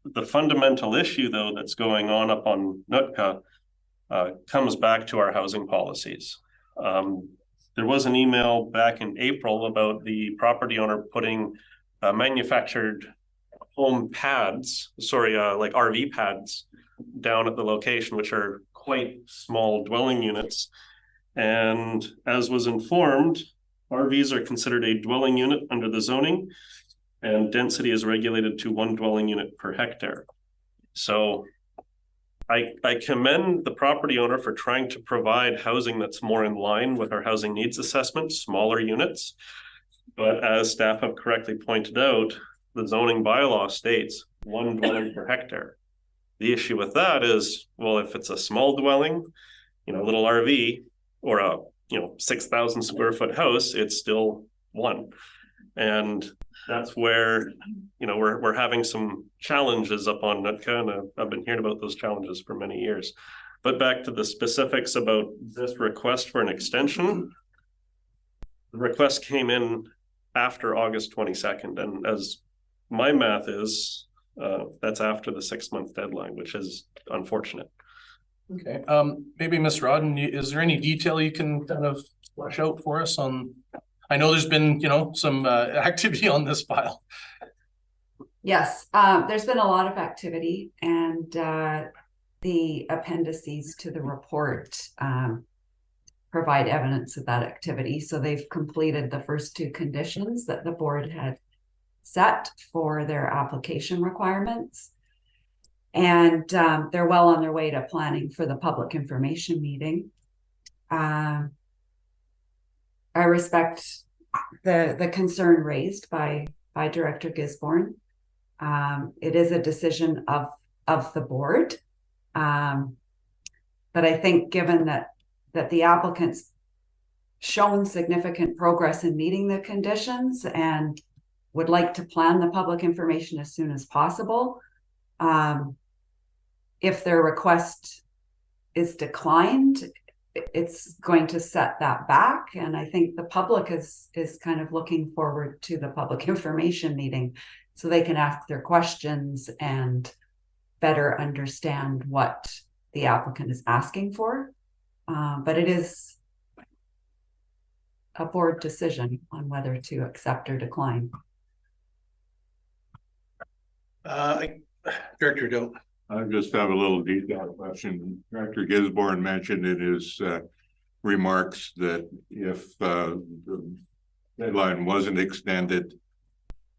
the fundamental issue, though, that's going on up on Nootka comes back to our housing policies. There was an email back in April about the property owner putting manufactured home pads, like RV pads down at the location, which are quite small dwelling units. And as was informed, RVs are considered a dwelling unit under the zoning, and density is regulated to 1 dwelling unit per hectare. So I commend the property owner for trying to provide housing that's more in line with our housing needs assessment, smaller units. But as staff have correctly pointed out, the zoning bylaw states 1 dwelling per hectare. The issue with that is, well, if it's a small dwelling, little RV, or a 6,000 square foot house, it's still 1. And that's where we're having some challenges up on Nootka, and I've been hearing about those challenges for many years. But back to the specifics about this request for an extension, the request came in after August 22nd, and as my math is, that's after the 6-month deadline, which is unfortunate. Okay, maybe Ms. Rodden, is there any detail you can kind of flesh out for us on? I know there's been, some activity on this file. Yes, there's been a lot of activity, and the appendices to the report provide evidence of that activity. So they've completed the first 2 conditions that the board had set for their application requirements. And they're well on their way to planning for the public information meeting. I respect the concern raised by Director Gisborne. It is a decision of the board. But I think given that the applicant's shown significant progress in meeting the conditions and would like to plan the public information as soon as possible, if their request is declined, it's going to set that back. And I think the public is kind of looking forward to the public information meeting so they can ask their questions and better understand what the applicant is asking for. But it is a board decision on whether to accept or decline. Director Doe. I just have a little detailed question. Director Gisborne mentioned in his remarks that if the deadline wasn't extended,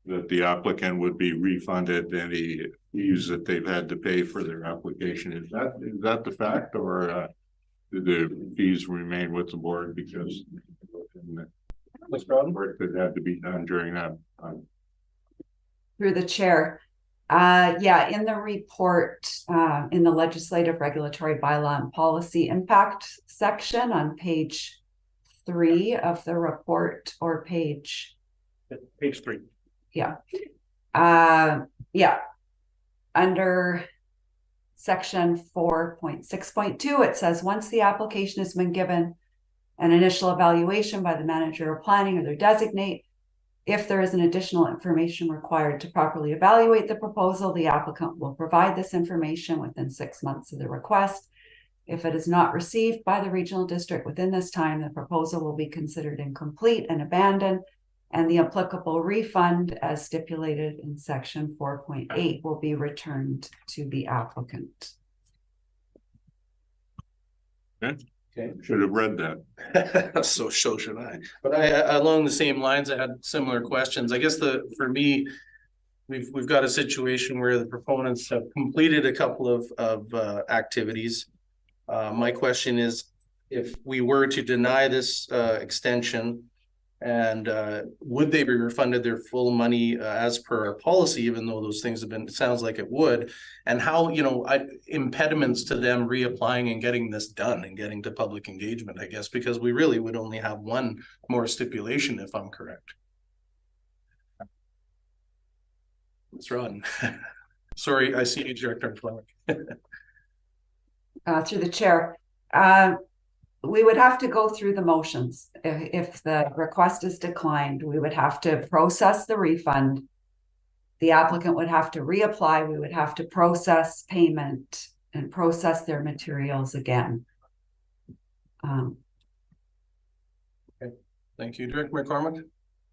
that the applicant would be refunded any fees that they've had to pay for their application. Is that the fact, or do the fees remain with the board because work that had to be done during that time? Through the chair. Yeah, in the report, in the legislative, regulatory, bylaw, and policy impact section on page 3 of the report, or page 3. Yeah. Yeah. Under section 4.6.2, it says once the application has been given an initial evaluation by the manager of planning or their designate, if there is an additional information required to properly evaluate the proposal, the applicant will provide this information within 6 months of the request. If it is not received by the regional district within this time, the proposal will be considered incomplete and abandoned, and the applicable refund as stipulated in section 4.8 will be returned to the applicant. Okay. Should have read that. So should I. But I along the same lines, I had similar questions. I guess for me, we've got a situation where the proponents have completed a couple of activities. My question is, if we were to deny this extension, and would they be refunded their full money as per our policy, even though those things have been, it sounds like it would, and how, impediments to them reapplying and getting this done and getting to public engagement, I guess, because we really would only have one more stipulation, if I'm correct. Ms. Rodden. Sorry, I see you, Director Fleming. Through the chair. We would have to go through the motions. If the request is declined, we would have to process the refund. The applicant would have to reapply. We would have to process payment and process their materials again. Okay. Thank you, Director McCormick.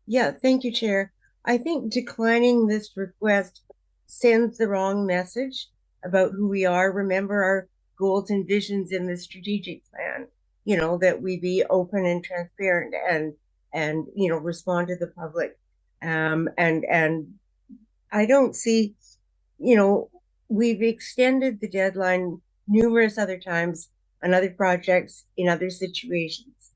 Yeah, thank you, Chair. I think declining this request sends the wrong message about who we are. Remember our goals and visions in the strategic plan. That we be open and transparent and respond to the public. And I don't see, we've extended the deadline numerous other times on other projects in other situations.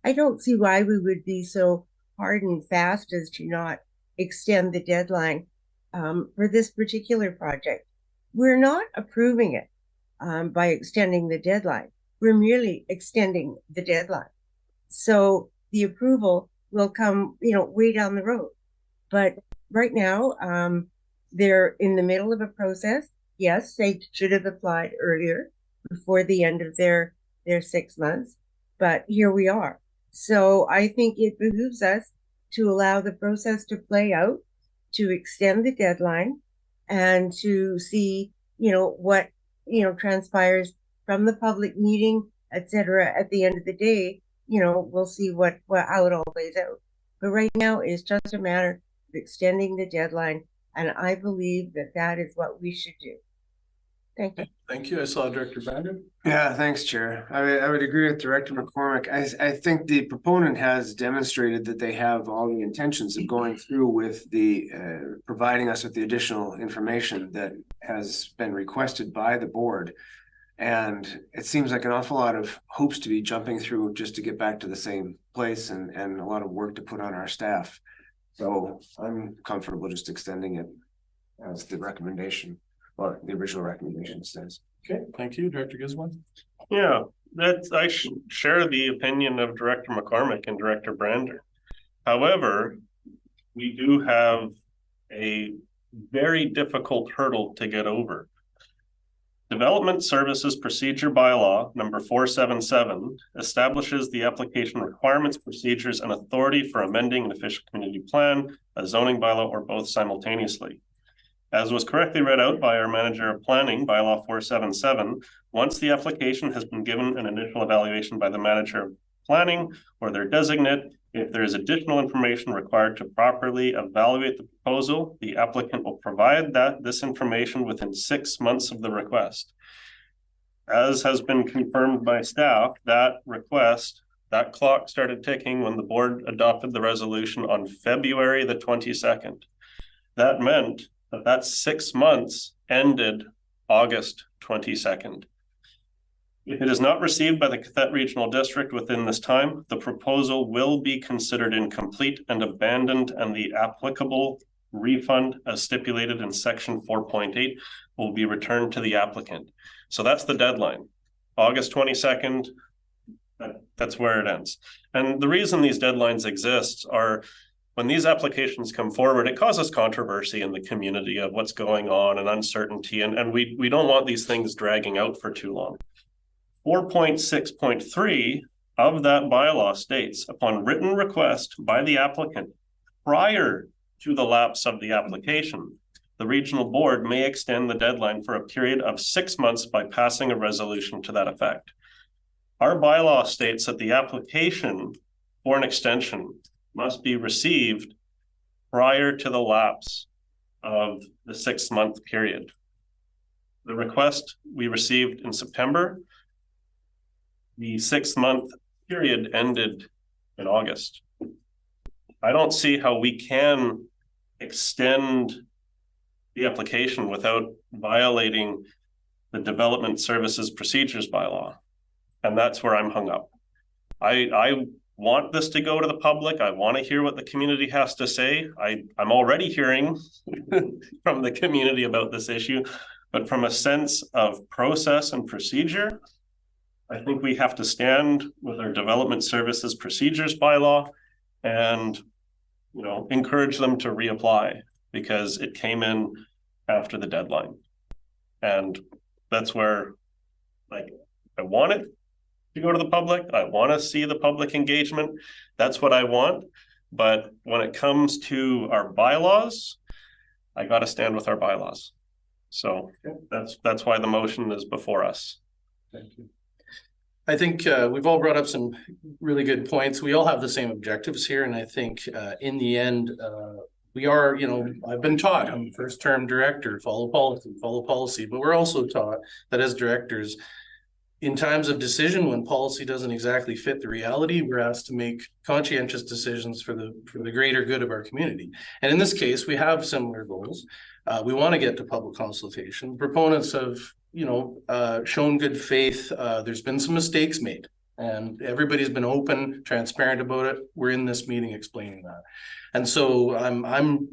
I don't see why we would be so hard and fast as to not extend the deadline for this particular project. We're not approving it by extending the deadline. We're merely extending the deadline. So the approval will come, way down the road. But right now, they're in the middle of a process. Yes, they should have applied earlier before the end of their 6 months, but here we are. So I think it behooves us to allow the process to play out, to extend the deadline, and to see, what, transpires from the public meeting, etc. At the end of the day, we'll see how it all plays out. But right now, it's just a matter of extending the deadline, and I believe that is what we should do. Thank you. Thank you. I saw Director Bander. Yeah, thanks, Chair. I would agree with Director McCormick. I think the proponent has demonstrated that they have all the intentions of going through with the providing us with the additional information that has been requested by the board. And it seems like an awful lot of hoops to be jumping through just to get back to the same place, and a lot of work to put on our staff. So I'm comfortable just extending it as the recommendation, or the original recommendation says. Okay, thank you, Director Gisborne. Yeah, I share the opinion of Director McCormick and Director Brander. However, we do have a very difficult hurdle to get over. Development Services Procedure Bylaw number 477 establishes the application requirements, procedures, and authority for amending an official community plan, a zoning bylaw, or both simultaneously. As was correctly read out by our manager of planning, Bylaw 477, once the application has been given an initial evaluation by the manager of planning or their designate, if there is additional information required to properly evaluate the proposal, the applicant will provide this information within 6 months of the request. As has been confirmed by staff, that clock started ticking when the board adopted the resolution on February the 22nd. That meant that 6 months ended August 22nd. If it is not received by the Cathett Regional District within this time, the proposal will be considered incomplete and abandoned, and the applicable refund as stipulated in section 4.8 will be returned to the applicant. So that's the deadline, August 22nd. That's where it ends. And the reason these deadlines exist are when these applications come forward, it causes controversy in the community of what's going on and uncertainty, and we don't want these things dragging out for too long. 4.6.3 of that bylaw states, upon written request by the applicant prior to the lapse of the application, the regional board may extend the deadline for a period of 6 months by passing a resolution to that effect. Our bylaw states that the application for an extension must be received prior to the lapse of the 6 month period. The request we received in September. The 6 month period ended in August. I don't see how we can extend the application without violating the Development Services Procedures Bylaw. And that's where I'm hung up. I want this to go to the public. I want to hear what the community has to say. I'm already hearing from the community about this issue, but from a sense of process and procedure, I think we have to stand with our Development Services Procedures Bylaw and, encourage them to reapply because it came in after the deadline. And that's where, I want it to go to the public. I want to see the public engagement. That's what I want. But when it comes to our bylaws, I got to stand with our bylaws. So that's why the motion is before us. Thank you. I think we've all brought up some really good points. We all have the same objectives here. And I think in the end, we are, I've been taught, I'm a first-term director, follow policy, but we're also taught that as directors, in times of decision, when policy doesn't exactly fit the reality, we're asked to make conscientious decisions for the greater good of our community. And in this case, we have similar goals. We want to get to public consultation. Proponents have, shown good faith. There's been some mistakes made, and everybody's been open, transparent about it. We're in this meeting explaining that. And so I'm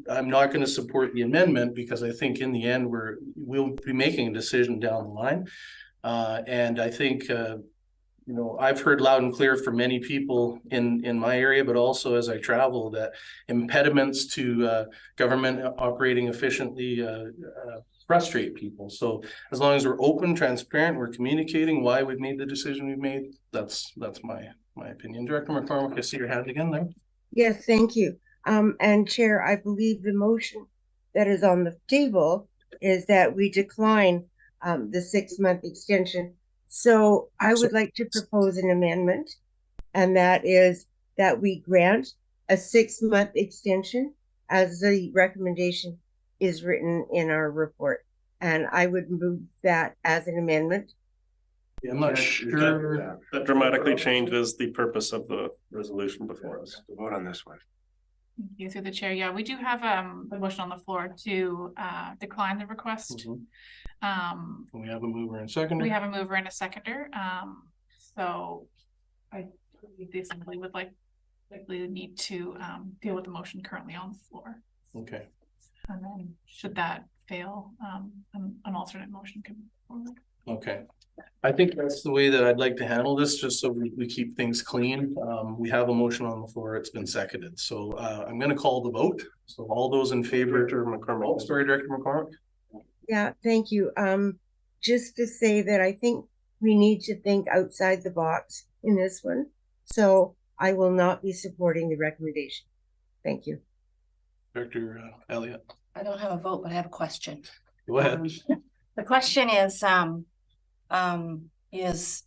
not going to support the amendment because I think in the end we'll be making a decision down the line. And I think I've heard loud and clear from many people in my area, but also as I travel, that impediments to government operating efficiently frustrate people. So as long as we're open, transparent, we're communicating why we've made the decision we've made. That's my opinion. Director McCormick, I see your hand again there. Yes, thank you. And Chair, I believe the motion that is on the table is that we decline the 6 month extension. So I would like to propose an amendment, and that is that we grant a 6 month extension as the recommendation is written in our report. And I would move that as an amendment. Yeah, I'm not sure. That dramatically changes the purpose of the resolution before us. To vote on this one. Thank you, through the chair. Yeah, we do have a motion on the floor to decline the request. We have a mover and seconder. We have a mover and a seconder. So I believe the assembly would likely need to deal with the motion currently on the floor. Okay. And then should that fail, an alternate motion can move forward. Okay. I think that's the way that I'd like to handle this, just so we keep things clean. We have a motion on the floor. It's been seconded. So I'm going to call the vote. So all those in favor, Director McCormick. Sorry, Director McCormick. Yeah, thank you. just to say that I think we need to think outside the box in this one. So I will not be supporting the recommendation. Thank you. Director Elliott. I don't have a vote, but I have a question. Go ahead. The question is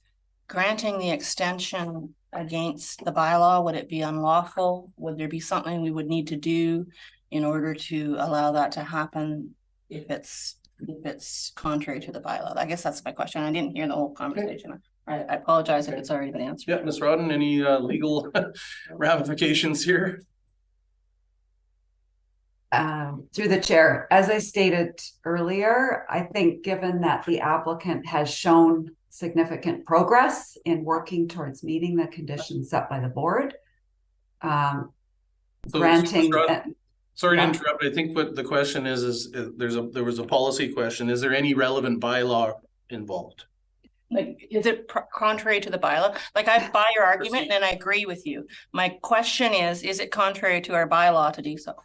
granting the extension against the bylaw, would it be unlawful? Would there be something we would need to do in order to allow that to happen if it's contrary to the bylaw? I guess that's my question. I didn't hear the whole conversation. I apologize if it's already been answered. Yeah, Ms. Rodden, any legal ramifications here? Through the chair, as I stated earlier, I think given that the applicant has shown significant progress in working towards meeting the conditions set by the board, granting. Sorry to interrupt. I think what the question is there was a policy question. Is there any relevant bylaw involved? Like, is it contrary to the bylaw? Like, I buy your argument and I agree with you. My question is it contrary to our bylaw to do so?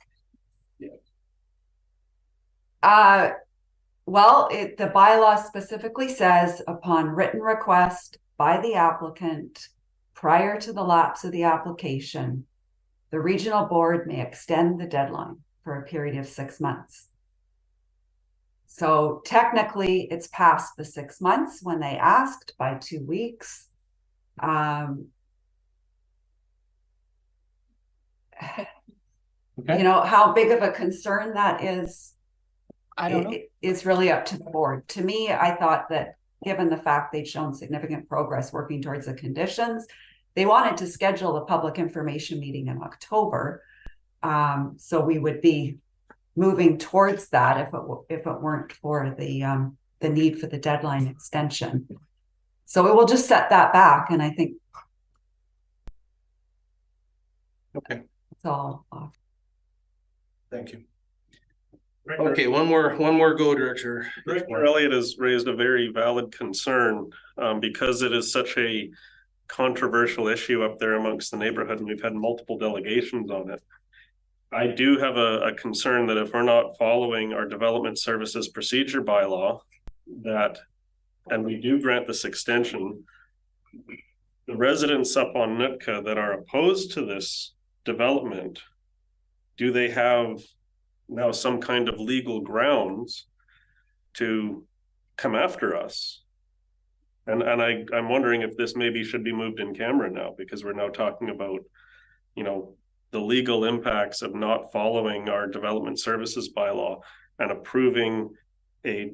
Well, the bylaw specifically says upon written request by the applicant prior to the lapse of the application, the regional board may extend the deadline for a period of 6 months. So technically it's past the 6 months when they asked by 2 weeks. Okay. You know, how big of a concern that is, I don't know. Is really up to the board. To me, I thought that given the fact they'd shown significant progress working towards the conditions, they wanted to schedule a public information meeting in October. So we would be moving towards that if it weren't for the need for the deadline extension. So it will just set that back, and I think okay, it's all off. Thank you. Okay, one more go, Director. Director Elliott has raised a very valid concern because it is such a controversial issue up there amongst the neighborhood, and we've had multiple delegations on it. I do have a concern that if we're not following our development services procedure bylaw, and we do grant this extension, the residents up on Nootka that are opposed to this development, do they have now some kind of legal grounds to come after us? And I'm wondering if this maybe should be moved in camera now, because we're now talking about, you know, the legal impacts of not following our development services bylaw and approving a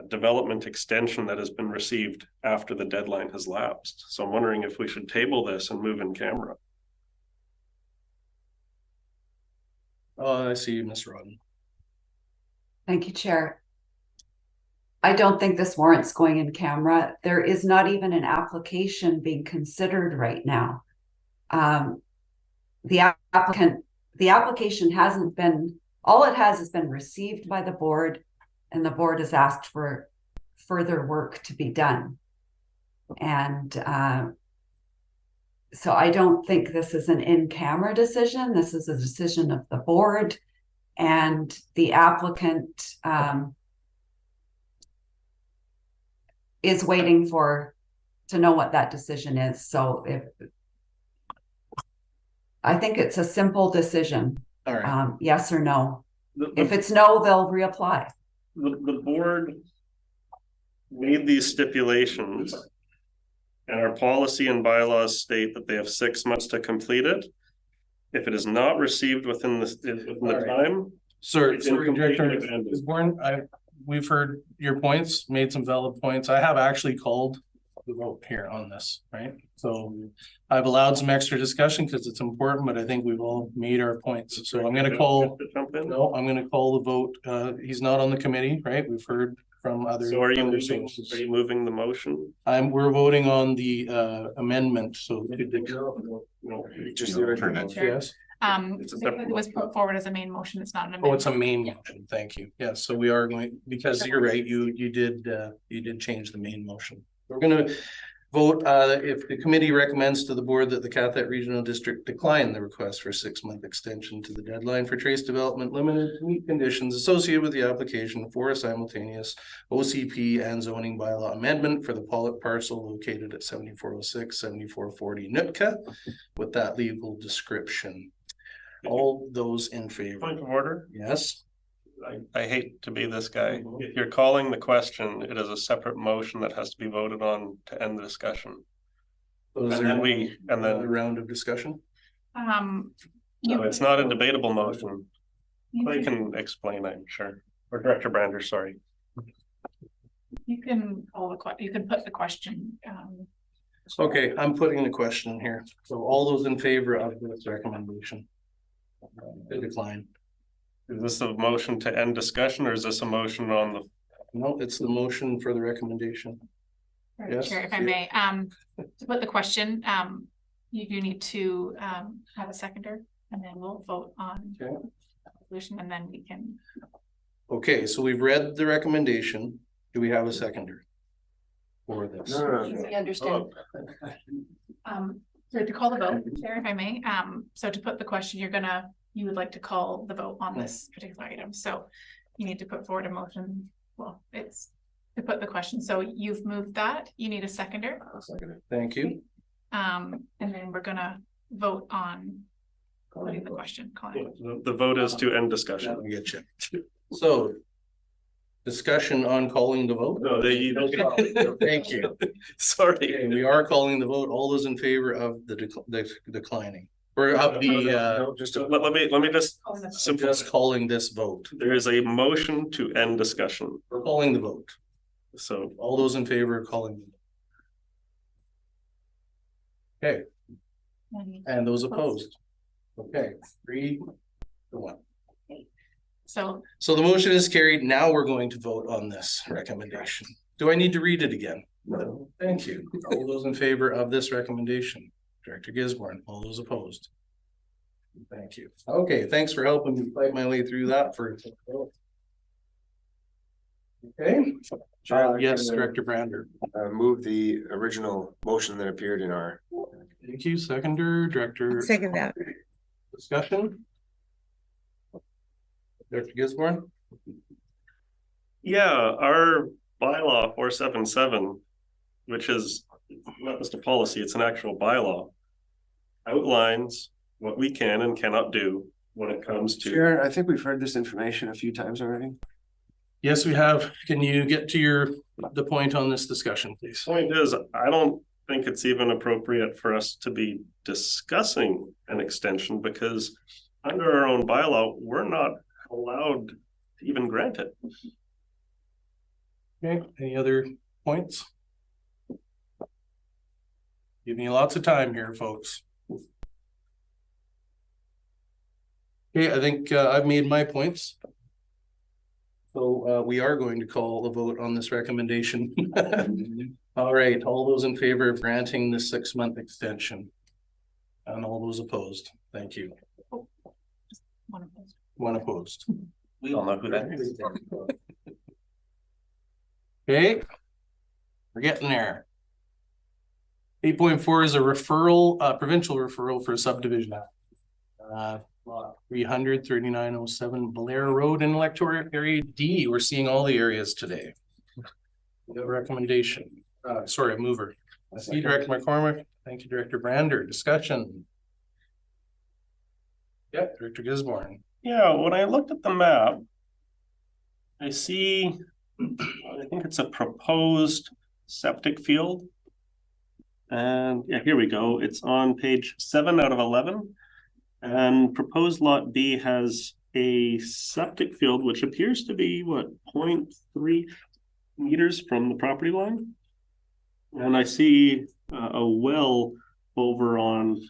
development extension that has been received after the deadline has lapsed. So I'm wondering if we should table this and move in camera. Oh, I see you, Ms. Rodden. Thank you, Chair. I don't think this warrants going in camera. There is not even an application being considered right now. The application hasn't been, all it has been received by the board, and the board has asked for further work to be done. And so I don't think this is an in-camera decision. This is a decision of the board, and the applicant is waiting to know what that decision is. So I think it's a simple decision. All right. Yes or no. If it's no, they'll reapply. The board made these stipulations, and our policy and bylaws state that they have 6 months to complete it. If it is not received within the time, Sorry, Director Osborne, we've heard your points, made some valid points. I have actually called the vote here on this, right? So I've allowed some extra discussion because it's important, but I think we've all made our points. So I'm going to call. No, I'm going to call the vote. He's not on the committee, right? We've heard from others. So are you moving the motion? We're voting on the amendment. So Just alternate. yes. It was put forward as a main motion. It's not an amendment. Oh, it's a main motion. Thank you. Yes, so we are going, because you're right. You did change the main motion. We're going to Vote, if the committee recommends to the board that the Catholic Regional District decline the request for a 6-month extension to the deadline for trace development limited to meet conditions associated with the application for a simultaneous OCP and zoning bylaw amendment for the Pollock parcel located at 7406, 7440 Nootka with that legal description. All those in favor? Point of order? Yes. I hate to be this guy. If you're calling the question, it is a separate motion that has to be voted on to end the discussion. So is And there then another round of discussion? No, it's not a debatable motion. I can explain, I'm sure. Or Director Brander, sorry. You can you can put the question. Okay, I'm putting the question in here. So all those in favor of this recommendation? The decline. Is this a motion to end discussion, or is this a motion on the? No, it's the motion for the recommendation. Yes. Chair, if I may, to put the question, you do need to have a seconder, and then we'll vote on Okay. the resolution, and then we can. Okay, so we've read the recommendation. Do we have a seconder for this? Easy understand. So to call the vote, Chair, if I may, so to put the question, you would like to call the vote on this particular item, so you need to put forward a motion. Well, it's to put the question, so you've moved that, you need a seconder. Thank you. And then we're gonna vote on putting the question, calling. The vote is to end discussion. I get you. So discussion on calling the vote? No, Thank you. Sorry. Okay, we are calling the vote. All those in favor of the declining or of the Just let me just just calling this vote. There is a motion to end discussion. We're calling the vote. So All those in favor of calling the vote. Okay, and those opposed. Okay, 3-1. So So the motion is carried. Now we're going to vote on this recommendation. Do I need to read it again? No. Thank you. All those in favor of this recommendation? Director Gisborne, all those opposed? Thank you. Okay, thanks for helping me fight my way through that for. Okay. Yes, Director Brander. Move the original motion that appeared in our. Thank you. Seconder, Director. Second that. Discussion. Director Gisborne. yeah, our bylaw 477, which is not just a policy, it's an actual bylaw, outlines what we can and cannot do when it comes to. Sharon, I think we've heard this information a few times already. Yes, we have. Can you get to the point on this discussion, please? Point is, I don't think it's even appropriate for us to be discussing an extension because under our own bylaw, we're not allowed to even grant it. Okay, any other points? Give me lots of time here, folks. Okay, I think I've made my points. So we are going to call a vote on this recommendation. All right, all those in favor of granting the 6-month extension? And all those opposed? Thank you. One opposed. We all know who that is. Okay, we're getting there. 8.4 is a referral, provincial referral for a subdivision. Lot 300 3907 Blair Road in Electoral Area D. We're seeing all the areas today. We have a recommendation. Sorry, a mover. I see Director McCormick. Thank you, Director Brander. Discussion. Yeah, Director Gisborne. Yeah, when I looked at the map, I see, I think it's a proposed septic field. And yeah, here we go. It's on page 7 out of 11. And proposed lot B has a septic field, which appears to be what, 0.3 meters from the property line. And I see a well over on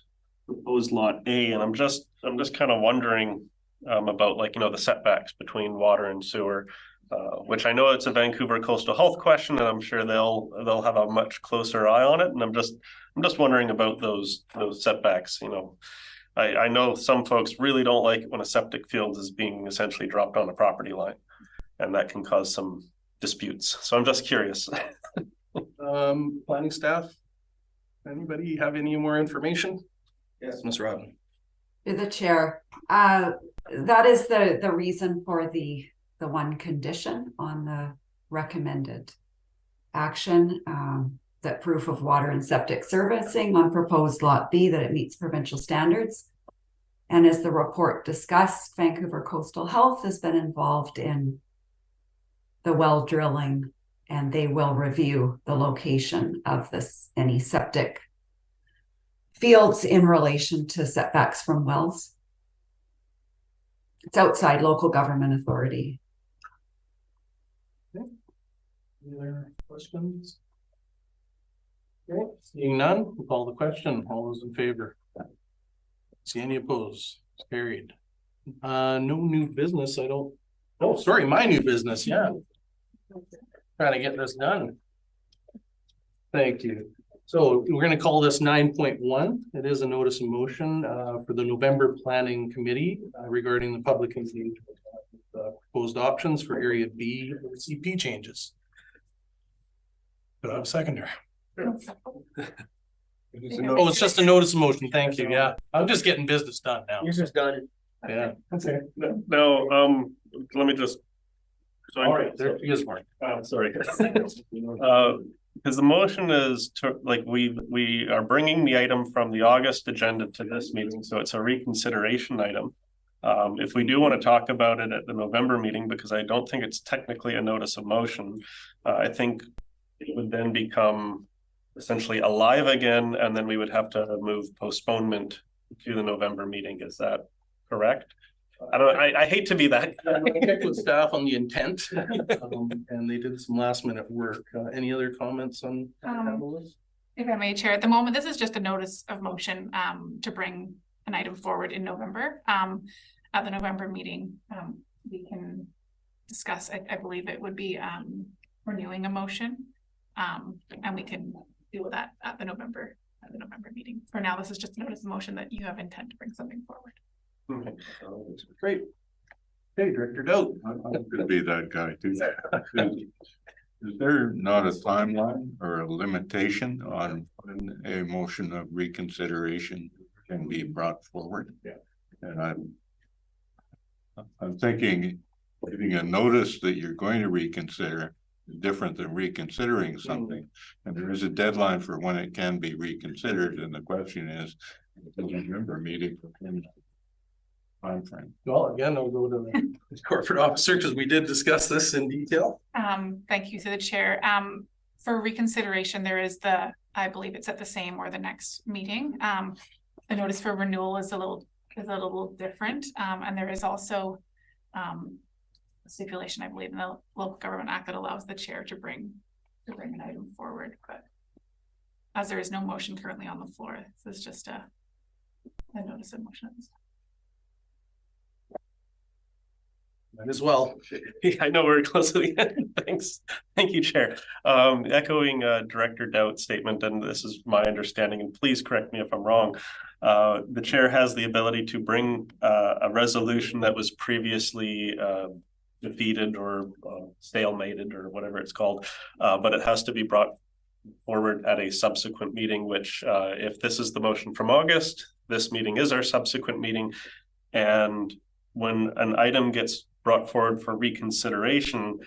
proposed lot A, and I'm just kind of wondering about, like, you know, the setbacks between water and sewer, which I know it's a Vancouver coastal health question, and I'm sure they'll have a much closer eye on it. And I'm just wondering about those setbacks, you know. I know some folks really don't like it when a septic field is being essentially dropped on a property line, and that can cause some disputes. So I'm just curious. Planning staff, Anybody have any more information? Yes, Ms. Rodden. To the chair, that is the reason for the one condition on the recommended action, that proof of water and septic servicing on proposed lot B, that it meets provincial standards. And as the report discussed, Vancouver Coastal Health has been involved in the well drilling, and they will review the location of any septic fields in relation to setbacks from wells. It's outside local government authority. Okay. Any other questions? Okay, seeing none, we'll call the question. All those in favor? See any opposed? It's carried. No new business. Oh, sorry, my new business. Yeah. Trying to get this done. Thank you. So we're going to call this 9.1. It is a notice of motion for the November Planning Committee regarding the public engagement proposed options for Area B CP changes. Do I have a seconder? Oh, it's just a notice of motion. Thank you. Yeah, I'm just getting business done now. You're just done. Yeah. Okay. No, let me just. So all right, there is Mark. Sorry. Because the motion is to, like, we are bringing the item from the August agenda to this meeting, so it's a reconsideration item. If we do want to talk about it at the November meeting, because I don't think it's technically a notice of motion, I think it would then become essentially alive again, and then we would have to move postponement to the November meeting. Is that correct? I hate to be that. I checked with staff on the intent, and they did some last minute work. Any other comments on that? If I may, Chair, at the moment, this is just a notice of motion to bring an item forward in November. At the November meeting, we can discuss, I believe it would be renewing a motion, and we can deal with that at the November meeting. For now, this is just a notice of motion that you have intent to bring something forward. Okay. Great. Hey, Director Doe. I'm going to be that guy too. Is there not a timeline or a limitation on when a motion of reconsideration can be brought forward? Yeah. And I'm thinking giving a notice that you're going to reconsider is different than reconsidering something. And there is a deadline for when it can be reconsidered. And the question is, the November meeting time frame. Well, again, I'll go to the corporate officer because we did discuss this in detail. Thank you to the chair. For reconsideration, there is I believe it's at the same or the next meeting. The notice for renewal is a little different, and there is also a stipulation, I believe, in the Local Government Act that allows the chair to bring an item forward. But as there is no motion currently on the floor, this is just a notice of motion. Might as well. I know we're close to the end. Thanks. Thank you, Chair. Echoing Director Doubt's statement, and this is my understanding, and please correct me if I'm wrong. The chair has the ability to bring a resolution that was previously defeated or stalemated or whatever it's called, but it has to be brought forward at a subsequent meeting, which if this is the motion from August, this meeting is our subsequent meeting. And when an item gets brought forward for reconsideration,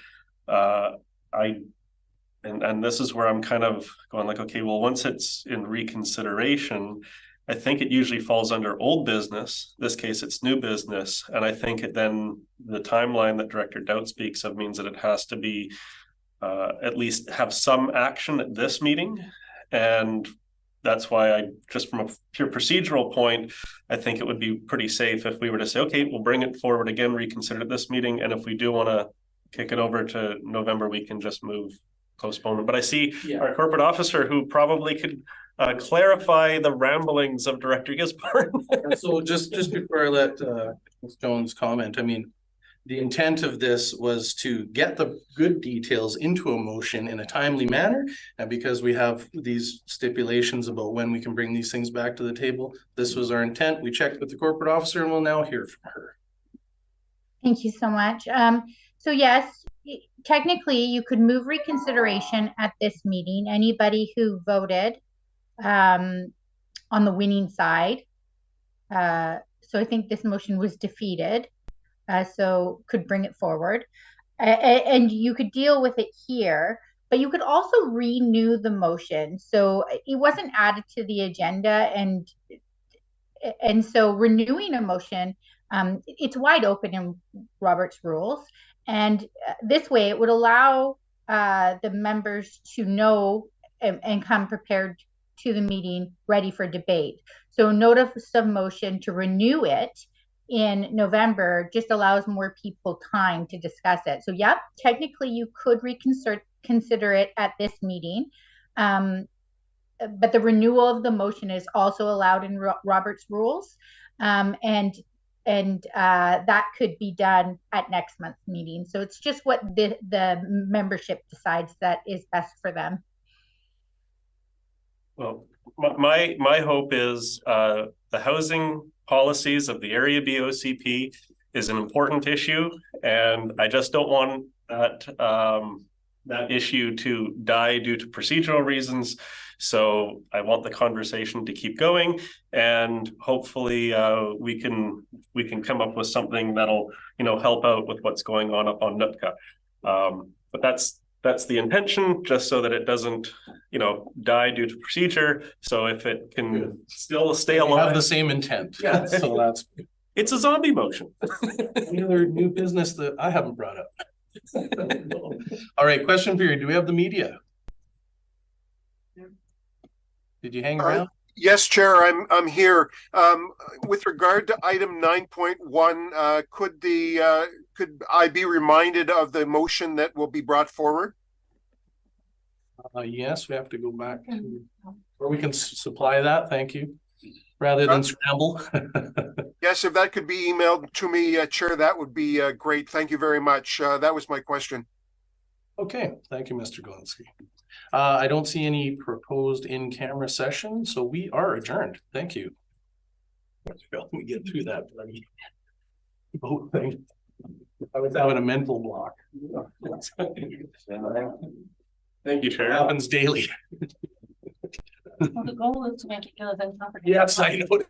and this is where I'm kind of going like, okay, well, once it's in reconsideration, I think it usually falls under old business. This case, it's new business. And I think then the timeline that Director Doubt speaks of means that it has to be at least have some action at this meeting. And that's why just from a pure procedural point, I think it would be pretty safe if we were to say, okay, we'll bring it forward again, reconsider this meeting. And if we do want to kick it over to November, we can just postpone it. But I see our corporate officer who probably could clarify the ramblings of Director Gisborne. So just before I let Ms. Jones comment, I mean, the intent of this was to get the good details into a motion in a timely manner. And because we have these stipulations about when we can bring these things back to the table, this was our intent. We checked with the corporate officer and we'll now hear from her. Thank you so much. So yes, technically you could move reconsideration at this meeting. Anybody who voted on the winning side. So I think this motion was defeated, so could bring it forward. And you could deal with it here, but you could also renew the motion. So it wasn't added to the agenda, and so renewing a motion, it's wide open in Robert's rules. And this way it would allow the members to know and come prepared to the meeting ready for debate. So notice of motion to renew it in November just allows more people time to discuss it. So yep, technically you could consider it at this meeting. But the renewal of the motion is also allowed in Robert's rules. And that could be done at next month's meeting. So it's just what the membership decides that is best for them. Well, my hope is the housing policies of the area BOCP is an important issue, and I just don't want that issue to die due to procedural reasons. So I want the conversation to keep going, and hopefully we can come up with something that'll help out with what's going on up on Nootka. But that's the intention, just so that it doesn't die due to procedure. So if it can still stay alive, have the same intent. Yeah, so it's a zombie motion. Any other new business that I haven't brought up? All right, question period. Do we have the media? Did you hang around? Yes, Chair, I'm here. With regard to item 9.1, could I be reminded of the motion that will be brought forward? Yes, we have to go back to, or we can supply that. Thank you. Rather than scramble. Yes, if that could be emailed to me, Chair, that would be great. Thank you very much. That was my question. Okay, thank you, Mr. Galinsky. I don't see any proposed in-camera session, so we are adjourned. Thank you. Let me get through that bloody vote thing. I was having a mental block. Thank you, Chair. It happens daily. Well, the goal is to make it good. Yes, I know.